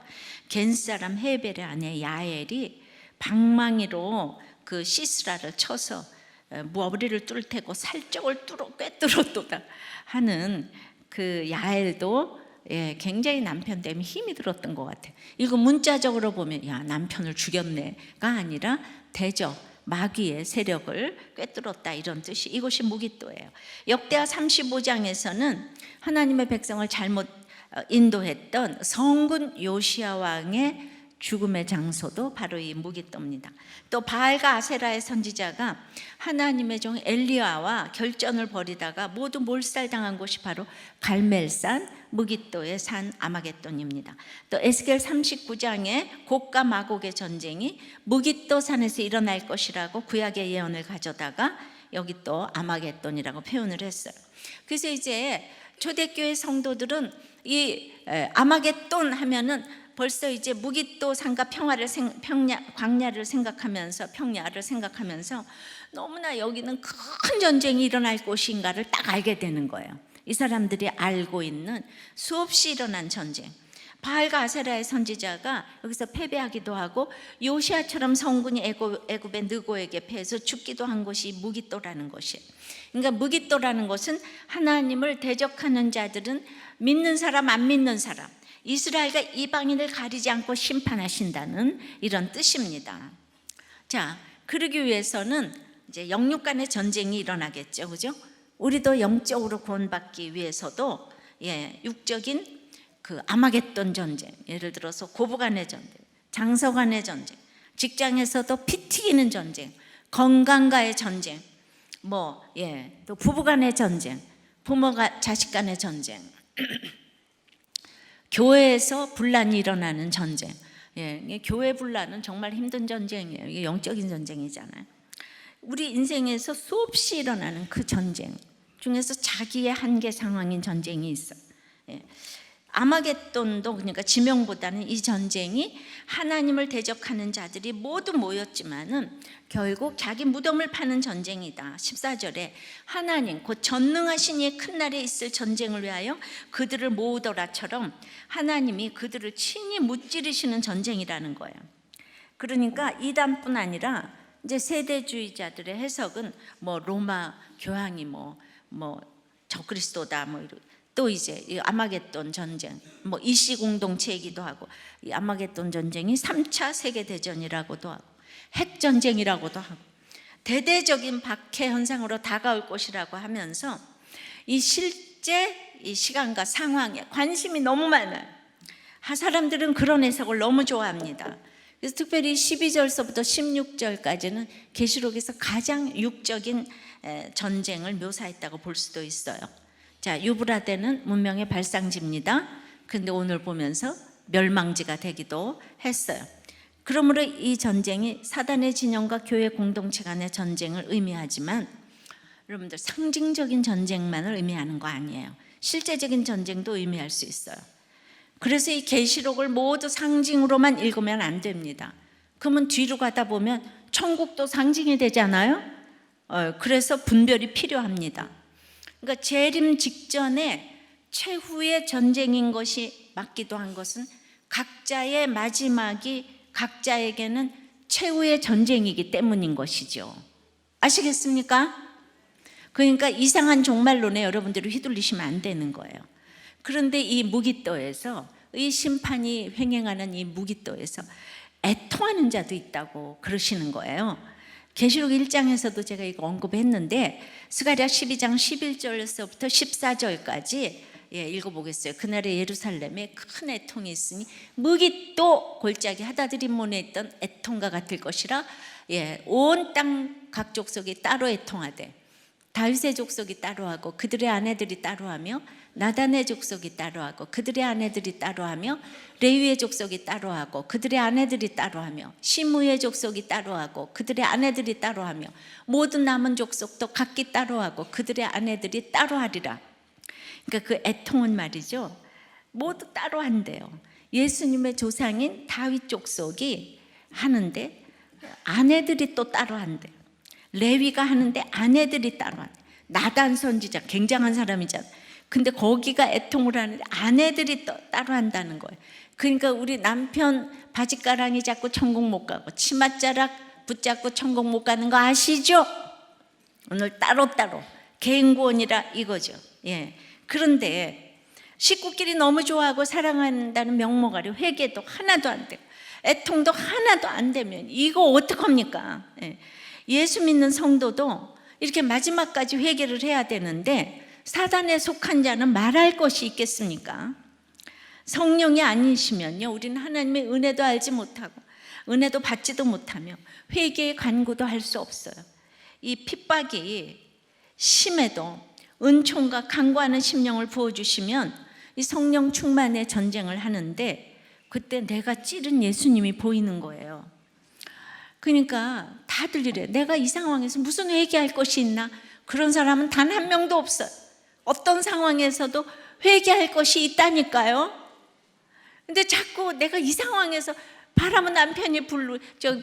겐 사람 헤벨의 아내 야엘이 방망이로 그 시스라를 쳐서 머리를 뚫대고 살적을 꿰뚫었도다 하는 그 야엘도 굉장히 남편 때문에 힘이 들었던 것 같아요. 이거 문자적으로 보면 야 남편을 죽였네가 아니라 대적 마귀의 세력을 꿰뚫었다 이런 뜻이 이것이 무기또예요. 역대하 35장에서는 하나님의 백성을 잘못 인도했던 성군 요시야 왕의 죽음의 장소도 바로 이 무기또입니다. 또 바알과 아세라의 선지자가 하나님의 종 엘리야와 결전을 벌이다가 모두 몰살당한 곳이 바로 갈멜산 무기또의 산 아마겟돈입니다. 또 에스겔 39장에 곡과 마곡의 전쟁이 무기또 산에서 일어날 것이라고 구약의 예언을 가져다가 여기 또 아마겟돈이라고 표현을 했어요. 그래서 이제 초대교회 성도들은 이 아마겟돈 하면은 벌써 이제 무기또 산과 광야를 생각하면서 너무나 여기는 큰 전쟁이 일어날 곳인가를 딱 알게 되는 거예요. 이 사람들이 알고 있는 수없이 일어난 전쟁. 바알과 아세라의 선지자가 여기서 패배하기도 하고 요시아처럼 성군이 애굽의 느고에게 패해서 죽기도 한 곳이 무기또라는 것이에요. 그러니까 무기또라는 것은 하나님을 대적하는 자들은 믿는 사람 안 믿는 사람 이스라엘과 이방인을 가리지 않고 심판하신다는 이런 뜻입니다. 자, 그러기 위해서는 이제 영육 간의 전쟁이 일어나겠죠, 그죠? 우리도 영적으로 구원받기 위해서도 육적인 그 아마겟돈 전쟁, 예를 들어서 고부간의 전쟁, 장서간의 전쟁, 직장에서도 피 튀기는 전쟁, 건강과의 전쟁, 또 부부간의 전쟁, 부모가 자식 간의 전쟁, 교회에서 분란이 일어나는 전쟁. 교회 분란은 정말 힘든 전쟁이에요. 이게 영적인 전쟁이잖아요. 우리 인생에서 수없이 일어나는 그 전쟁 중에서 자기의 한계 상황인 전쟁이 있어요. 아마겟돈도 그러니까 지명보다는 이 전쟁이 하나님을 대적하는 자들이 모두 모였지만은 결국 자기 무덤을 파는 전쟁이다. 14절에 하나님 곧 전능하신 이의 큰 날에 있을 전쟁을 위하여 그들을 모으더라처럼 하나님이 그들을 친히 무찌르시는 전쟁이라는 거예요. 그러니까 이단뿐 아니라 이제 세대주의자들의 해석은 로마 교황이 적그리스도다 또 이제 이 아마겟돈 전쟁, 이씨 공동체이기도 하고 이 아마겟돈 전쟁이 3차 세계 대전이라고도 하고 핵 전쟁이라고도 하고 대대적인 박해 현상으로 다가올 것이라고 하면서 이 실제 이 시간과 상황에 관심이 너무 많아요. 사람들은 그런 해석을 너무 좋아합니다. 그래서 특별히 12절서부터 16절까지는 계시록에서 가장 육적인 전쟁을 묘사했다고 볼 수도 있어요. 자, 유브라데는 문명의 발상지입니다. 근데 오늘 보면서 멸망지가 되기도 했어요. 그러므로 이 전쟁이 사단의 진영과 교회 공동체 간의 전쟁을 의미하지만 여러분들 상징적인 전쟁만을 의미하는 거 아니에요. 실제적인 전쟁도 의미할 수 있어요. 그래서 이 계시록을 모두 상징으로만 읽으면 안 됩니다. 그러면 뒤로 가다 보면 천국도 상징이 되잖아요. 그래서 분별이 필요합니다. 그러니까 재림 직전에 최후의 전쟁인 것이 맞기도 한 것은 각자의 마지막이 각자에게는 최후의 전쟁이기 때문인 것이죠. 아시겠습니까? 그러니까 이상한 종말론에 여러분들이 휘둘리시면 안 되는 거예요. 그런데 이 무기또에서 이 심판이 횡행하는 이 무기또에서 애통하는 자도 있다고 그러시는 거예요. 계시록 1장에서도 제가 이거 언급했는데 스가랴 12장 11절에서부터 14절까지 읽어보겠어요. 그날에 예루살렘에 큰 애통이 있으니 무기또 골짜기 하다드림몬에 있던 애통과 같을 것이라. 온 땅 각 족속이 따로 애통하되 다윗의 족속이 따로하고 그들의 아내들이 따로하며 나단의 족속이 따로하고 그들의 아내들이 따로하며 레위의 족속이 따로하고 그들의 아내들이 따로하며 시므의 족속이 따로하고 그들의 아내들이 따로하며 모든 남은 족속도 각기 따로하고 그들의 아내들이 따로하리라. 그러니까 그 애통은 말이죠, 모두 따로한대요. 예수님의 조상인 다윗 족속이 하는데 아내들이 또 따로한대요. 레위가 하는데 아내들이 따로한대요. 나단 선지자 굉장한 사람이잖아요. 근데 거기가 애통을 하는데 아내들이 또 따로 한다는 거예요. 그러니까 우리 남편 바지가랑이 잡고 천국 못 가고 치맛자락 붙잡고 천국 못 가는 거 아시죠? 오늘 따로따로 개인 구원이라 이거죠. 그런데 식구끼리 너무 좋아하고 사랑한다는 명목 아래 회개도 하나도 안 되고 애통도 하나도 안 되면 이거 어떡합니까? 예수 믿는 성도도 이렇게 마지막까지 회개를 해야 되는데 사단에 속한 자는 말할 것이 있겠습니까? 성령이 아니시면요, 우리는 하나님의 은혜도 알지 못하고 은혜도 받지도 못하며 회개의 간구도 할 수 없어요. 이 핍박이 심해도 은총과 간구하는 심령을 부어주시면 이 성령 충만의 전쟁을 하는데 그때 내가 찌른 예수님이 보이는 거예요. 그러니까 다들 이래. 내가 이 상황에서 무슨 회개할 것이 있나? 그런 사람은 단 한 명도 없어요. 어떤 상황에서도 회개할 것이 있다니까요. 근데 자꾸 내가 이 상황에서 바람은 남편이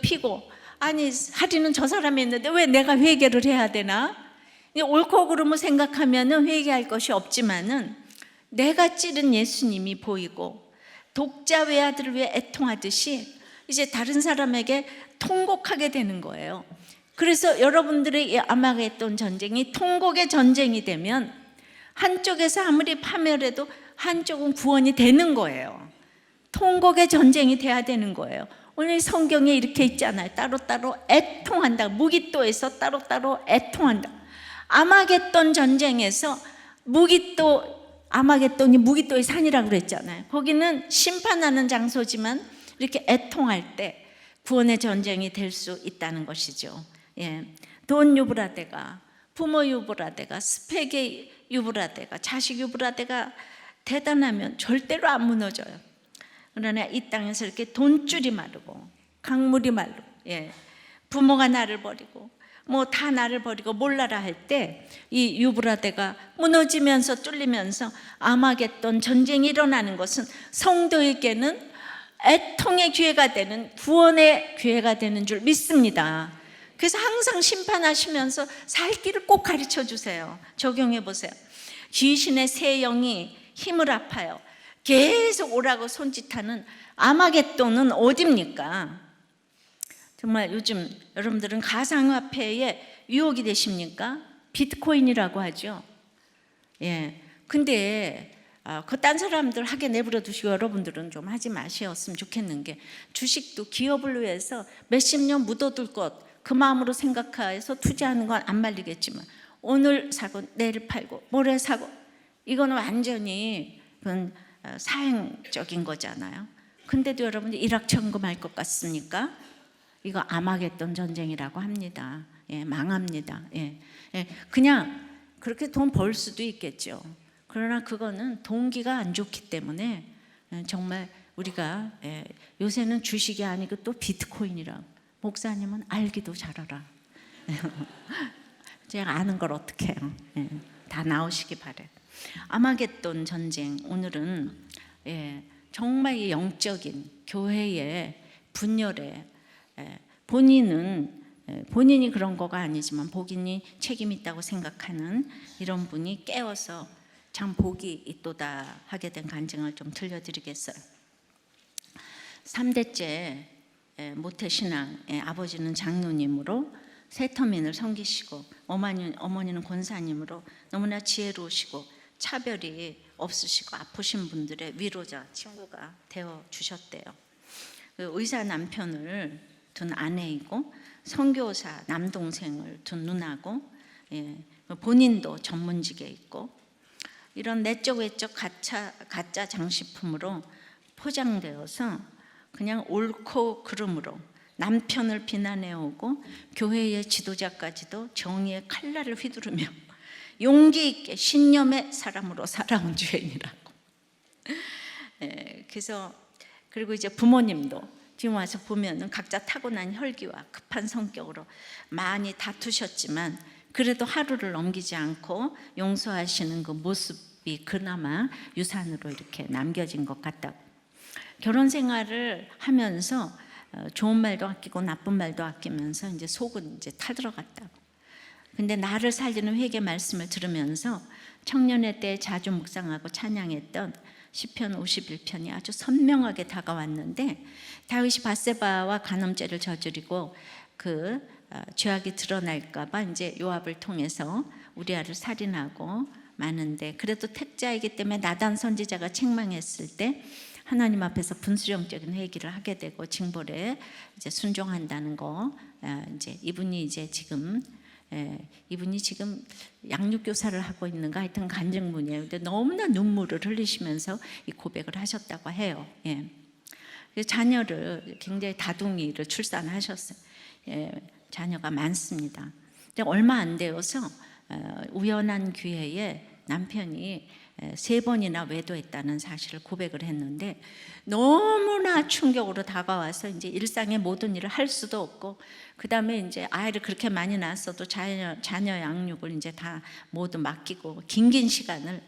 피고 아니 할인은 저 사람이 했는데 왜 내가 회개를 해야 되나? 옳고 그름을 생각하면 회개할 것이 없지만은 내가 찌른 예수님이 보이고 독자 외아들을 위해 애통하듯이 이제 다른 사람에게 통곡하게 되는 거예요. 그래서 여러분들의 이 아마겟돈 전쟁이 통곡의 전쟁이 되면 한쪽에서 아무리 파멸해도 한쪽은 구원이 되는 거예요. 통곡의 전쟁이 돼야 되는 거예요. 오늘 성경에 이렇게 있잖아요. 따로따로 애통한다. 무기또에서 따로따로 애통한다. 아마겟돈 전쟁에서 아마겟돈이 무기또의 산이라고 그랬잖아요. 거기는 심판하는 장소지만 이렇게 애통할 때 구원의 전쟁이 될 수 있다는 것이죠. 돈 유브라데가, 부모 유브라데가, 스펙의 유브라데가, 자식 유브라데가 대단하면 절대로 안 무너져요. 그러나 이 땅에서 이렇게 돈줄이 마르고 강물이 마르고 부모가 나를 버리고 뭐 다 나를 버리고 몰라라 할 때 이 유브라데가 무너지면서 뚫리면서 아마겟돈 전쟁이 일어나는 것은 성도에게는 애통의 기회가 되는, 구원의 기회가 되는 줄 믿습니다. 그래서 항상 심판하시면서 살 길을 꼭 가르쳐 주세요. 적용해 보세요. 귀신의 새 영이 힘을 아파요. 계속 오라고 손짓하는 아마겟돈은 어딥니까? 정말 요즘 여러분들은 가상화폐에 유혹이 되십니까? 비트코인이라고 하죠. 근데 그 딴 사람들 하게 내버려 두시고 여러분들은 좀 하지 마셨으면 좋겠는 게, 주식도 기업을 위해서 몇십 년 묻어둘 것 그 마음으로 생각해서 투자하는 건 안 말리겠지만 오늘 사고 내일 팔고 모레 사고, 이거는 완전히 그건 사행적인 거잖아요. 근데도 여러분들 일확천금할 것 같습니까? 이거 아마겟돈 전쟁이라고 합니다. 예, 망합니다. 예, 예, 그냥 그렇게 돈 벌 수도 있겠죠. 그러나 그거는 동기가 안 좋기 때문에 정말 우리가 요새는 주식이 아니고 또 비트코인이라고. 목사님은 알기도 잘하라. 제가 아는 걸 어떻게 해요. 다 나오시기 바래. 아마겟돈 전쟁, 오늘은 정말 이 영적인 교회의 분열에 본인이 그런 거가 아니지만 복인이 책임 있다고 생각하는 이런 분이 깨어서 참 복이 있도다 하게 된 간증을 좀 들려드리겠어요. 3대째 모태신앙의 아버지는 장로님으로 세터민을 섬기시고 어머니는 권사님으로 너무나 지혜로우시고 차별이 없으시고 아프신 분들의 위로자, 친구가 되어 주셨대요. 의사 남편을 둔 아내이고 선교사 남동생을 둔 누나고, 본인도 전문직에 있고, 이런 내적 외적 가짜 장식품으로 포장되어서 그냥 옳고 그름으로 남편을 비난해오고 교회의 지도자까지도 정의의 칼날을 휘두르며 용기 있게 신념의 사람으로 살아온 주인이라고. 그래서 그리고 이제 부모님도 지금 와서 보면은 각자 타고난 혈기와 급한 성격으로 많이 다투셨지만 그래도 하루를 넘기지 않고 용서하시는 그 모습이 그나마 유산으로 이렇게 남겨진 것 같다고. 결혼 생활을 하면서 좋은 말도 아끼고 나쁜 말도 아끼면서 이제 속은 이제 타들어갔다고. 근데 나를 살리는 회개 말씀을 들으면서 청년의 때 자주 묵상하고 찬양했던 시편 51편이 아주 선명하게 다가왔는데, 다윗이 밧세바와 간음죄를 저지르고 그 죄악이 드러날까 봐 이제 요압을 통해서 우리아를 살인하고 마는데, 그래도 택자이기 때문에 나단 선지자가 책망했을 때 하나님 앞에서 분수령적인 회개를 하게 되고 징벌에 이제 순종한다는 거. 이제 이분이 지금 양육교사를 하고 있는가 하여튼 간증문이에요. 근데 너무나 눈물을 흘리시면서 이 고백을 하셨다고 해요. 자녀를 굉장히 다둥이를 출산하셨어요. 자녀가 많습니다. 근데 얼마 안 되어서 우연한 기회에 남편이 3번이나 외도했다는 사실을 고백을 했는데, 너무나 충격으로 다가와서 이제 일상의 모든 일을 할 수도 없고, 그 다음에 이제 아이를 그렇게 많이 낳았어도 자녀 양육을 이제 다 모두 맡기고, 긴 시간을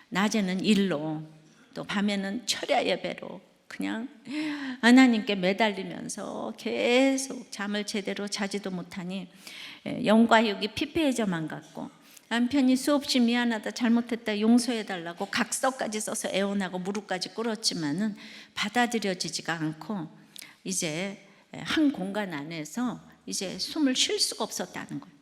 낮에는 일로 또 밤에는 철야 예배로 그냥 하나님께 매달리면서 계속 잠을 제대로 자지도 못하니 영과 육이 피폐해져만 갔고, 남편이 수없이 미안하다, 잘못했다, 용서해달라고 각서까지 써서 애원하고 무릎까지 꿇었지만은 받아들여지지가 않고, 이제 한 공간 안에서 이제 숨을 쉴 수가 없었다는 거예요.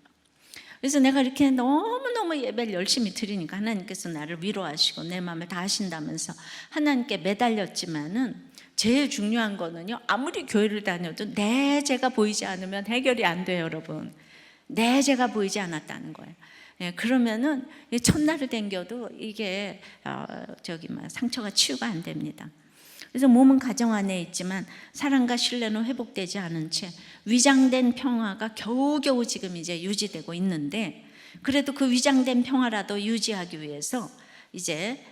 그래서 내가 이렇게 너무너무 예배를 열심히 드리니까 하나님께서 나를 위로하시고 내 마음을 다 하신다면서 하나님께 매달렸지만은, 제일 중요한 거는요, 아무리 교회를 다녀도 내 죄가 보이지 않으면 해결이 안 돼요, 여러분. 내 죄가 보이지 않았다는 거예요. 그러면은 첫날을 댕겨도 이게 상처가 치유가 안 됩니다. 그래서 몸은 가정 안에 있지만 사랑과 신뢰는 회복되지 않은 채 위장된 평화가 겨우겨우 지금 이제 유지되고 있는데, 그래도 그 위장된 평화라도 유지하기 위해서 이제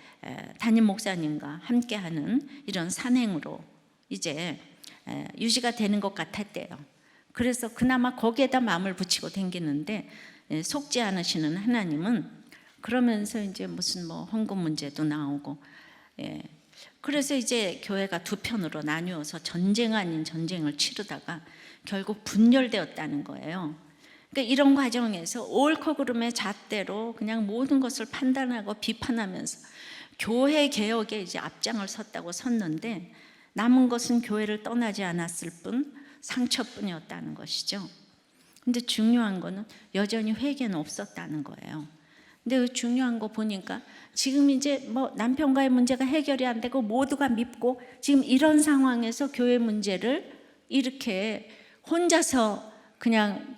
담임 목사님과 함께하는 이런 산행으로 이제 유지가 되는 것 같았대요. 그래서 그나마 거기에다 마음을 붙이고 댕기는데, 속지 않으시는 하나님은 그러면서 이제 무슨 헌금 문제도 나오고, 그래서 이제 교회가 두 편으로 나뉘어서 전쟁 아닌 전쟁을 치르다가 결국 분열되었다는 거예요. 그러니까 이런 과정에서 옳고 그름의 잣대로 그냥 모든 것을 판단하고 비판하면서 교회 개혁에 이제 앞장을 섰는데, 남은 것은 교회를 떠나지 않았을 뿐 상처뿐이었다는 것이죠. 근데 중요한 거는 여전히 회개는 없었다는 거예요. 근데 중요한 거 보니까 지금 이제 남편과의 문제가 해결이 안 되고 모두가 밉고, 지금 이런 상황에서 교회 문제를 이렇게 혼자서 그냥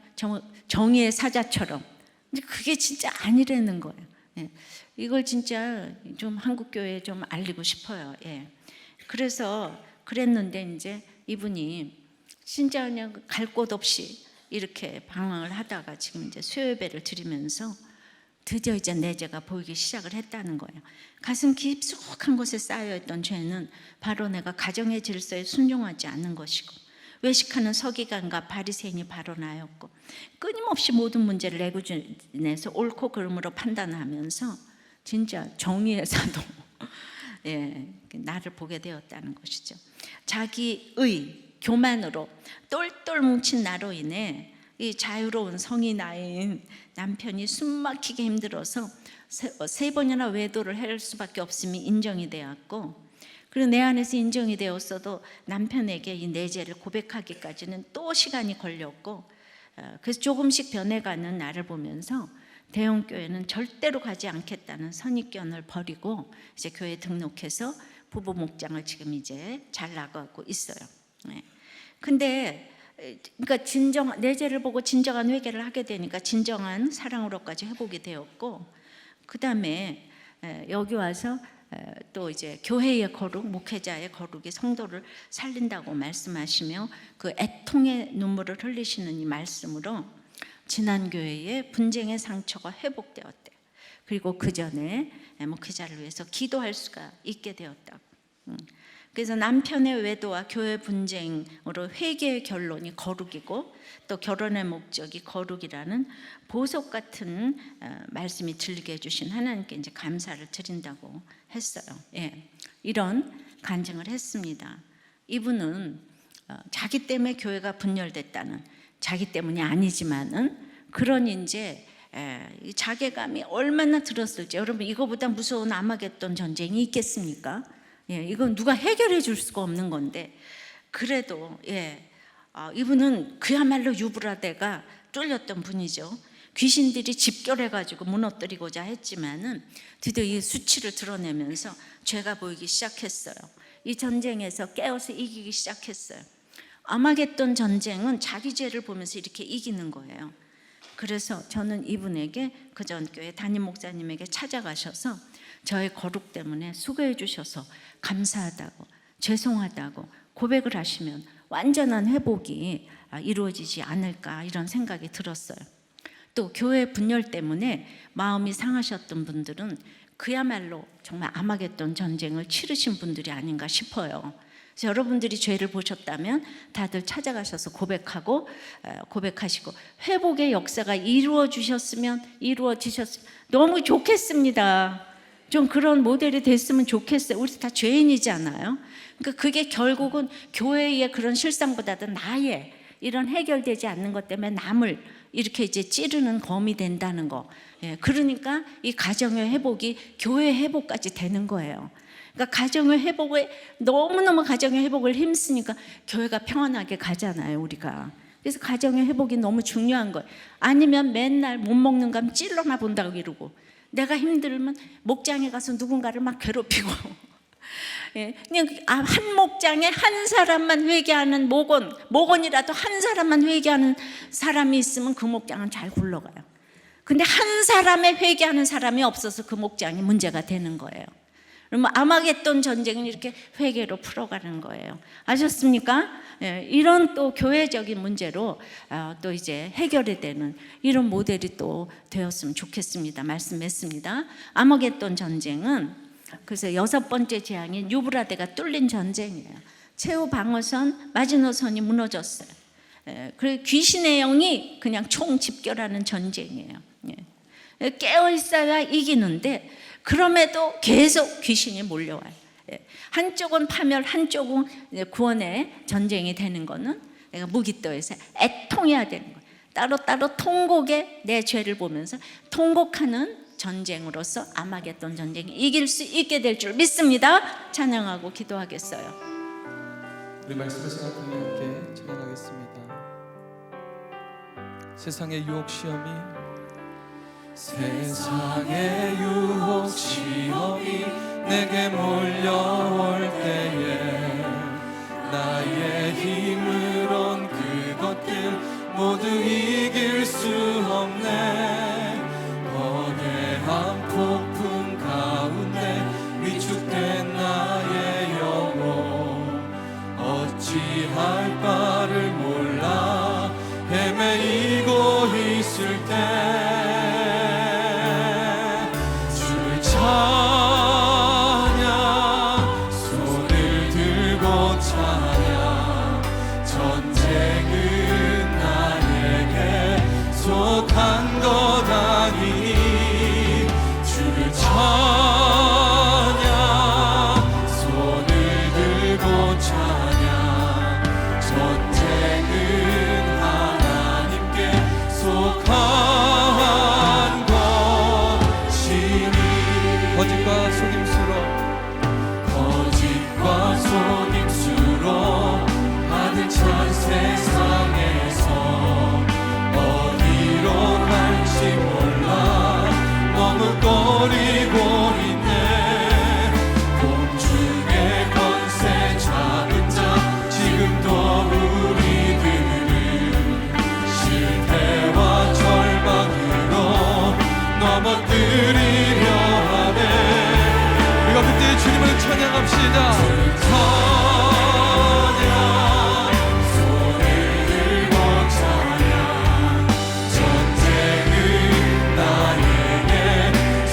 정의의 사자처럼, 그게 진짜 아니라는 거예요. 이걸 진짜 좀 한국 교회에 좀 알리고 싶어요. 그래서 그랬는데 이제 이분이 진짜 그냥 갈 곳 없이 이렇게 방황을 하다가 지금 이제 수요예배를 드리면서 드디어 이제 내재가 보이기 시작을 했다는 거예요. 가슴 깊숙한 곳에 쌓여있던 죄는 바로 내가 가정의 질서에 순종하지 않는 것이고, 외식하는 서기관과 바리새인이 바로 나였고, 끊임없이 모든 문제를 내구진에서 옳고 그름으로 판단하면서 진짜 정의의 사도 나를 보게 되었다는 것이죠. 자기의 교만으로 똘똘 뭉친 나로 인해 이 자유로운 성이 나인 남편이 숨막히게 힘들어서 세 번이나 외도를 할 수밖에 없음이 인정이 되었고, 그리고 내 안에서 인정이 되었어도 남편에게 이 내재를 고백하기까지는 또 시간이 걸렸고, 그래서 조금씩 변해가는 나를 보면서 대형교회는 절대로 가지 않겠다는 선입견을 버리고 이제 교회에 등록해서 부부 목장을 지금 이제 잘 나가고 있어요. 근데 그러니까 내재를 보고 진정한 회개를 하게 되니까 진정한 사랑으로까지 회복이 되었고, 그 다음에 여기 와서 또 이제 교회의 거룩, 목회자의 거룩이 성도를 살린다고 말씀하시며 그 애통의 눈물을 흘리시는 이 말씀으로 지난 교회의 분쟁의 상처가 회복되었대요. 그리고 그 전에 목회자를 위해서 기도할 수가 있게 되었다고. 그래서 남편의 외도와 교회 분쟁으로 회개의 결론이 거룩이고, 또 결혼의 목적이 거룩이라는 보석 같은 말씀이 들리게 해주신 하나님께 이제 감사를 드린다고 했어요. 이런 간증을 했습니다. 이분은 자기 때문에 교회가 분열됐다는, 자기 때문이 아니지만은 그런 이제 자괴감이 얼마나 들었을지. 여러분, 이거보다 무서운 아마겟돈 전쟁이 있겠습니까? 이건 누가 해결해 줄 수가 없는 건데, 그래도 이분은 그야말로 유브라데가 뚫렸던 분이죠. 귀신들이 집결해가지고 무너뜨리고자 했지만은 드디어 이 수치를 드러내면서 죄가 보이기 시작했어요. 이 전쟁에서 깨어서 이기기 시작했어요. 아마겟돈 전쟁은 자기 죄를 보면서 이렇게 이기는 거예요. 그래서 저는 이분에게 그 전 교회 담임 목사님에게 찾아가셔서 저의 거룩 때문에 수고해 주셔서 감사하다고, 죄송하다고 고백을 하시면 완전한 회복이 이루어지지 않을까, 이런 생각이 들었어요. 또 교회 분열 때문에 마음이 상하셨던 분들은 그야말로 정말 아마겟돈 전쟁을 치르신 분들이 아닌가 싶어요. 그래서 여러분들이 죄를 보셨다면 다들 찾아가셔서 고백하시고 회복의 역사가 이루어지셨으면 너무 좋겠습니다. 좀 그런 모델이 됐으면 좋겠어요. 우리 다 죄인이잖아요. 그러니까 그게 결국은 교회의 그런 실상보다도 나의 이런 해결되지 않는 것 때문에 남을 이렇게 이제 찌르는 검이 된다는 거. 그러니까 이 가정의 회복이 교회 회복까지 되는 거예요. 그러니까 가정의 회복에 너무너무 가정의 회복을 힘쓰니까 교회가 평안하게 가잖아요, 우리가. 그래서 가정의 회복이 너무 중요한 거예요. 아니면 맨날 못 먹는 거 하면 찔러나 본다고 이러고, 내가 힘들면 목장에 가서 누군가를 막 괴롭히고 그냥 한 목장에 한 사람만 회개하는 목원이라도 한 사람만 회개하는 사람이 있으면 그 목장은 잘 굴러가요. 근데 한 사람의 회개하는 사람이 없어서 그 목장이 문제가 되는 거예요. 그러면 아마겟돈 전쟁은 이렇게 회개로 풀어가는 거예요. 아셨습니까? 이런 또 교회적인 문제로 또 이제 해결이 되는 이런 모델이 또 되었으면 좋겠습니다. 말씀했습니다. 아마겟돈 전쟁은 그래서 6번째 재앙인 유브라데가 뚫린 전쟁이에요. 최후 방어선 마지노선이 무너졌어요. 그리고 귀신의 영이 그냥 총 집결하는 전쟁이에요. 깨어 있어야 이기는데 그럼에도 계속 귀신이 몰려와요. 한쪽은 파멸, 한쪽은 구원의 전쟁이 되는 거는 내가 무기또에서 애통해야 되는 거예요. 따로따로 통곡에 내 죄를 보면서 통곡하는 전쟁으로서 아마겟돈 전쟁이 이길 수 있게 될 줄 믿습니다. 찬양하고 기도하겠어요. 우리 말씀을 생각하며 함께 찬양하겠습니다. 세상의 유혹 시험이 내게 몰려올 때에 나의 힘으론 그것들 모두 이길 수 없네. 거대한 폭풍 가운데 위축된 나의 영혼 어찌할 바를 몰라 헤매이고 있을 때 주를 찬양 손을 들고 찬양 전쟁은 나에게 속한 것 아니니 주를 찬양 손을 들고 찬양 전쟁은 하나님께 속한 것이니 거짓과 속임수로 가득 찬 세상에서 어디로 갈지 몰라 너무 꺼리고 있네 공중의 권세 잡은 자 지금도 우리들을 실패와 절망으로 넘어뜨리려 하네 우리가 그때 주님을 찬양합시다 찬양 손을 들고 찬양 전쟁은 나에게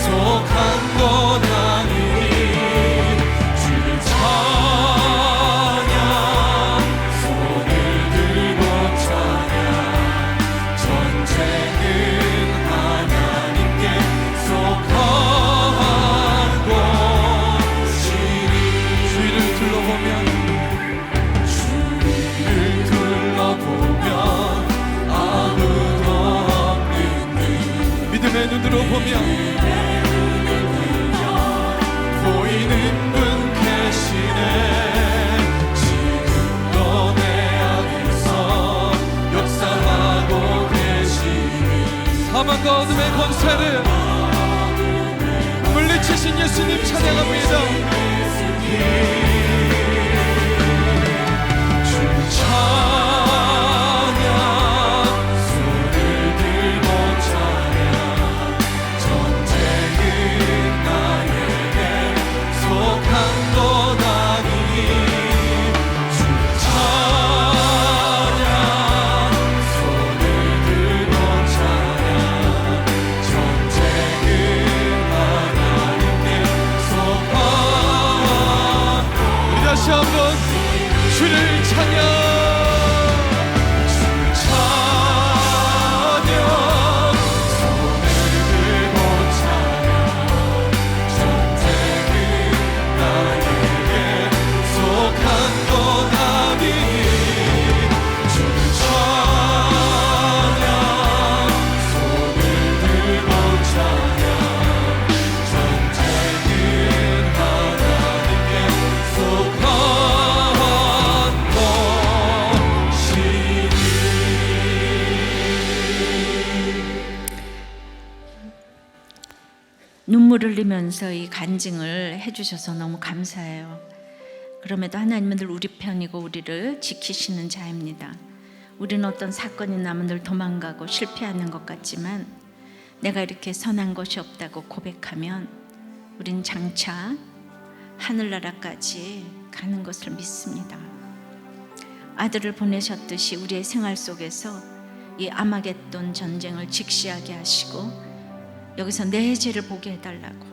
속한 것 아니니 주를 찬양 손을 들고 찬양 전쟁은 하나님께 속한 것이니 주위를 둘러보면 아무도 없는 듯 믿음의 눈으로 보면 보이는 분 계시네 지금도 내 안에서 역사하고 계시니 사망과 어둠의 권세를 물리치신 예수님 찬양합니다 주를 찬양 손을 들고 찬양 전쟁은 나에게 속한 것 아니니 주를 찬양 손을 들고 찬양 전쟁은 하나님께 속한 우리 다시 한번 주를 찬양 주를 찬양 손을 들고 찬양 전쟁은 나에게 속한 것 아니니 주를 찬양 손을 들고 찬양 전쟁은 하나님께 속한 눈물을 흘리면서 이 간증을 해주셔서 너무 감사해요. 그럼에도 하나님은 늘 우리 편이고 우리를 지키시는 자입니다. 우리는 어떤 사건이 나면 늘 도망가고 실패하는 것 같지만 내가 이렇게 선한 것이 없다고 고백하면 우린 장차 하늘나라까지 가는 것을 믿습니다. 아들을 보내셨듯이 우리의 생활 속에서 이 아마겟돈 전쟁을 직시하게 하시고 여기서 내 죄를 보게 해달라고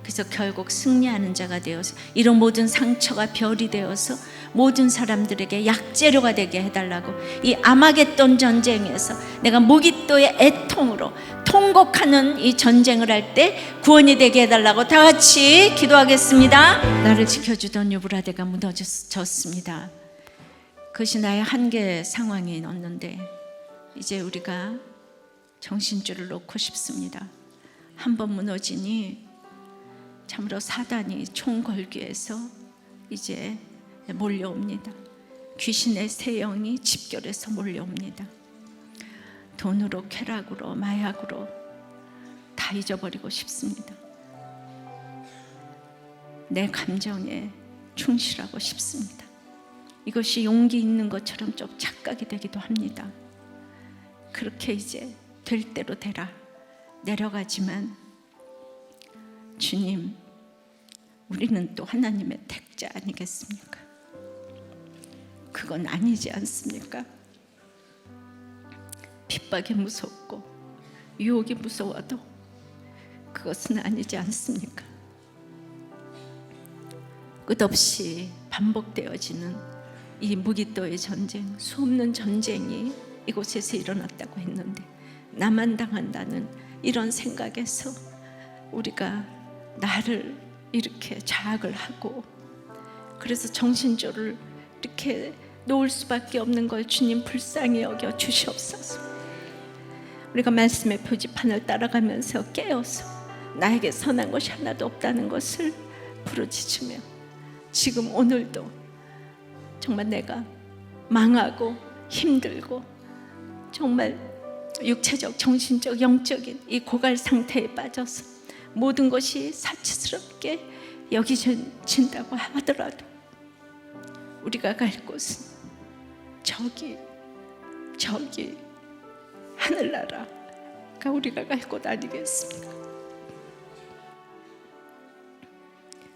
그래서 결국 승리하는 자가 되어서 이런 모든 상처가 별이 되어서 모든 사람들에게 약재료가 되게 해달라고 이 아마겟돈 전쟁에서 내가 무기또의 애통으로 통곡하는 이 전쟁을 할 때 구원이 되게 해달라고 다 같이 기도하겠습니다. 나를 지켜주던 유브라데가 무너졌습니다. 그것이 나의 한계 상황이었는데 이제 우리가 정신줄을 놓고 싶습니다. 한번 무너지니 참으로 사단이 총 걸기 위해서 이제 몰려옵니다. 귀신의 새 영이 집결해서 몰려옵니다. 돈으로, 쾌락으로, 마약으로 다 잊어버리고 싶습니다. 내 감정에 충실하고 싶습니다. 이것이 용기 있는 것처럼 좀 착각이 되기도 합니다. 그렇게 이제 될 대로 되라 내려가지만 주님, 우리는 또 하나님의 택자 아니겠습니까? 그건 아니지 않습니까? 핍박이 무섭고 유혹이 무서워도 그것은 아니지 않습니까? 끝없이 반복되어지는 이 무기또의 전쟁, 수없는 전쟁이 이곳에서 일어났다고 했는데 나만 당한다는 이런 생각에서 우리가 나를 이렇게 자학을 하고 그래서 정신줄을 이렇게 놓을 수밖에 없는 걸 주님 불쌍히 여겨 주시옵소서. 우리가 말씀의 표지판을 따라가면서 깨어서 나에게 선한 것이 하나도 없다는 것을 부르짖으며 지금 오늘도 정말 내가 망하고 힘들고 정말 육체적, 정신적, 영적인 이 고갈 상태에 빠져서 모든 것이 사치스럽게 여기진다고 하더라도 우리가 갈 곳은 저기 하늘나라가 우리가 갈 곳 아니겠습니까?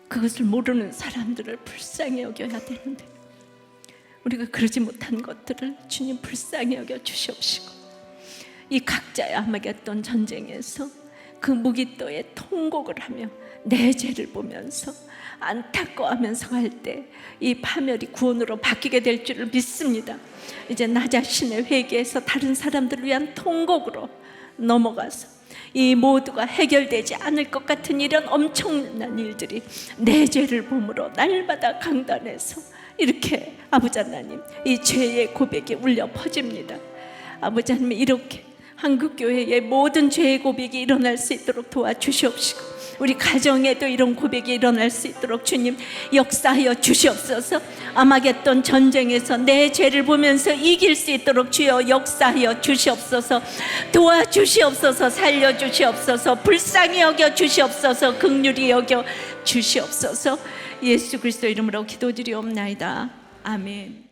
그것을 모르는 사람들을 불쌍히 여겨야 되는데 우리가 그러지 못한 것들을 주님 불쌍히 여겨 주시옵시고 이 각자의 아마겟돈 전쟁에서 그 무기또에 통곡을 하며 내 죄를 보면서 안타까워하면서 갈 때 이 파멸이 구원으로 바뀌게 될 줄을 믿습니다. 이제 나 자신의 회개에서 다른 사람들을 위한 통곡으로 넘어가서 이 모두가 해결되지 않을 것 같은 이런 엄청난 일들이 내 죄를 보므로 날마다 강단에서 이렇게 아버지 하나님 이 죄의 고백이 울려 퍼집니다. 아버지 하나님 이렇게 한국교회의 모든 죄의 고백이 일어날 수 있도록 도와주시옵시고 우리 가정에도 이런 고백이 일어날 수 있도록 주님 역사하여 주시옵소서. 아마겟돈 전쟁에서 내 죄를 보면서 이길 수 있도록 주여 역사하여 주시옵소서. 도와주시옵소서. 살려주시옵소서. 불쌍히 여겨 주시옵소서. 긍휼히 여겨 주시옵소서. 예수 그리스도 이름으로 기도드리옵나이다. 아멘.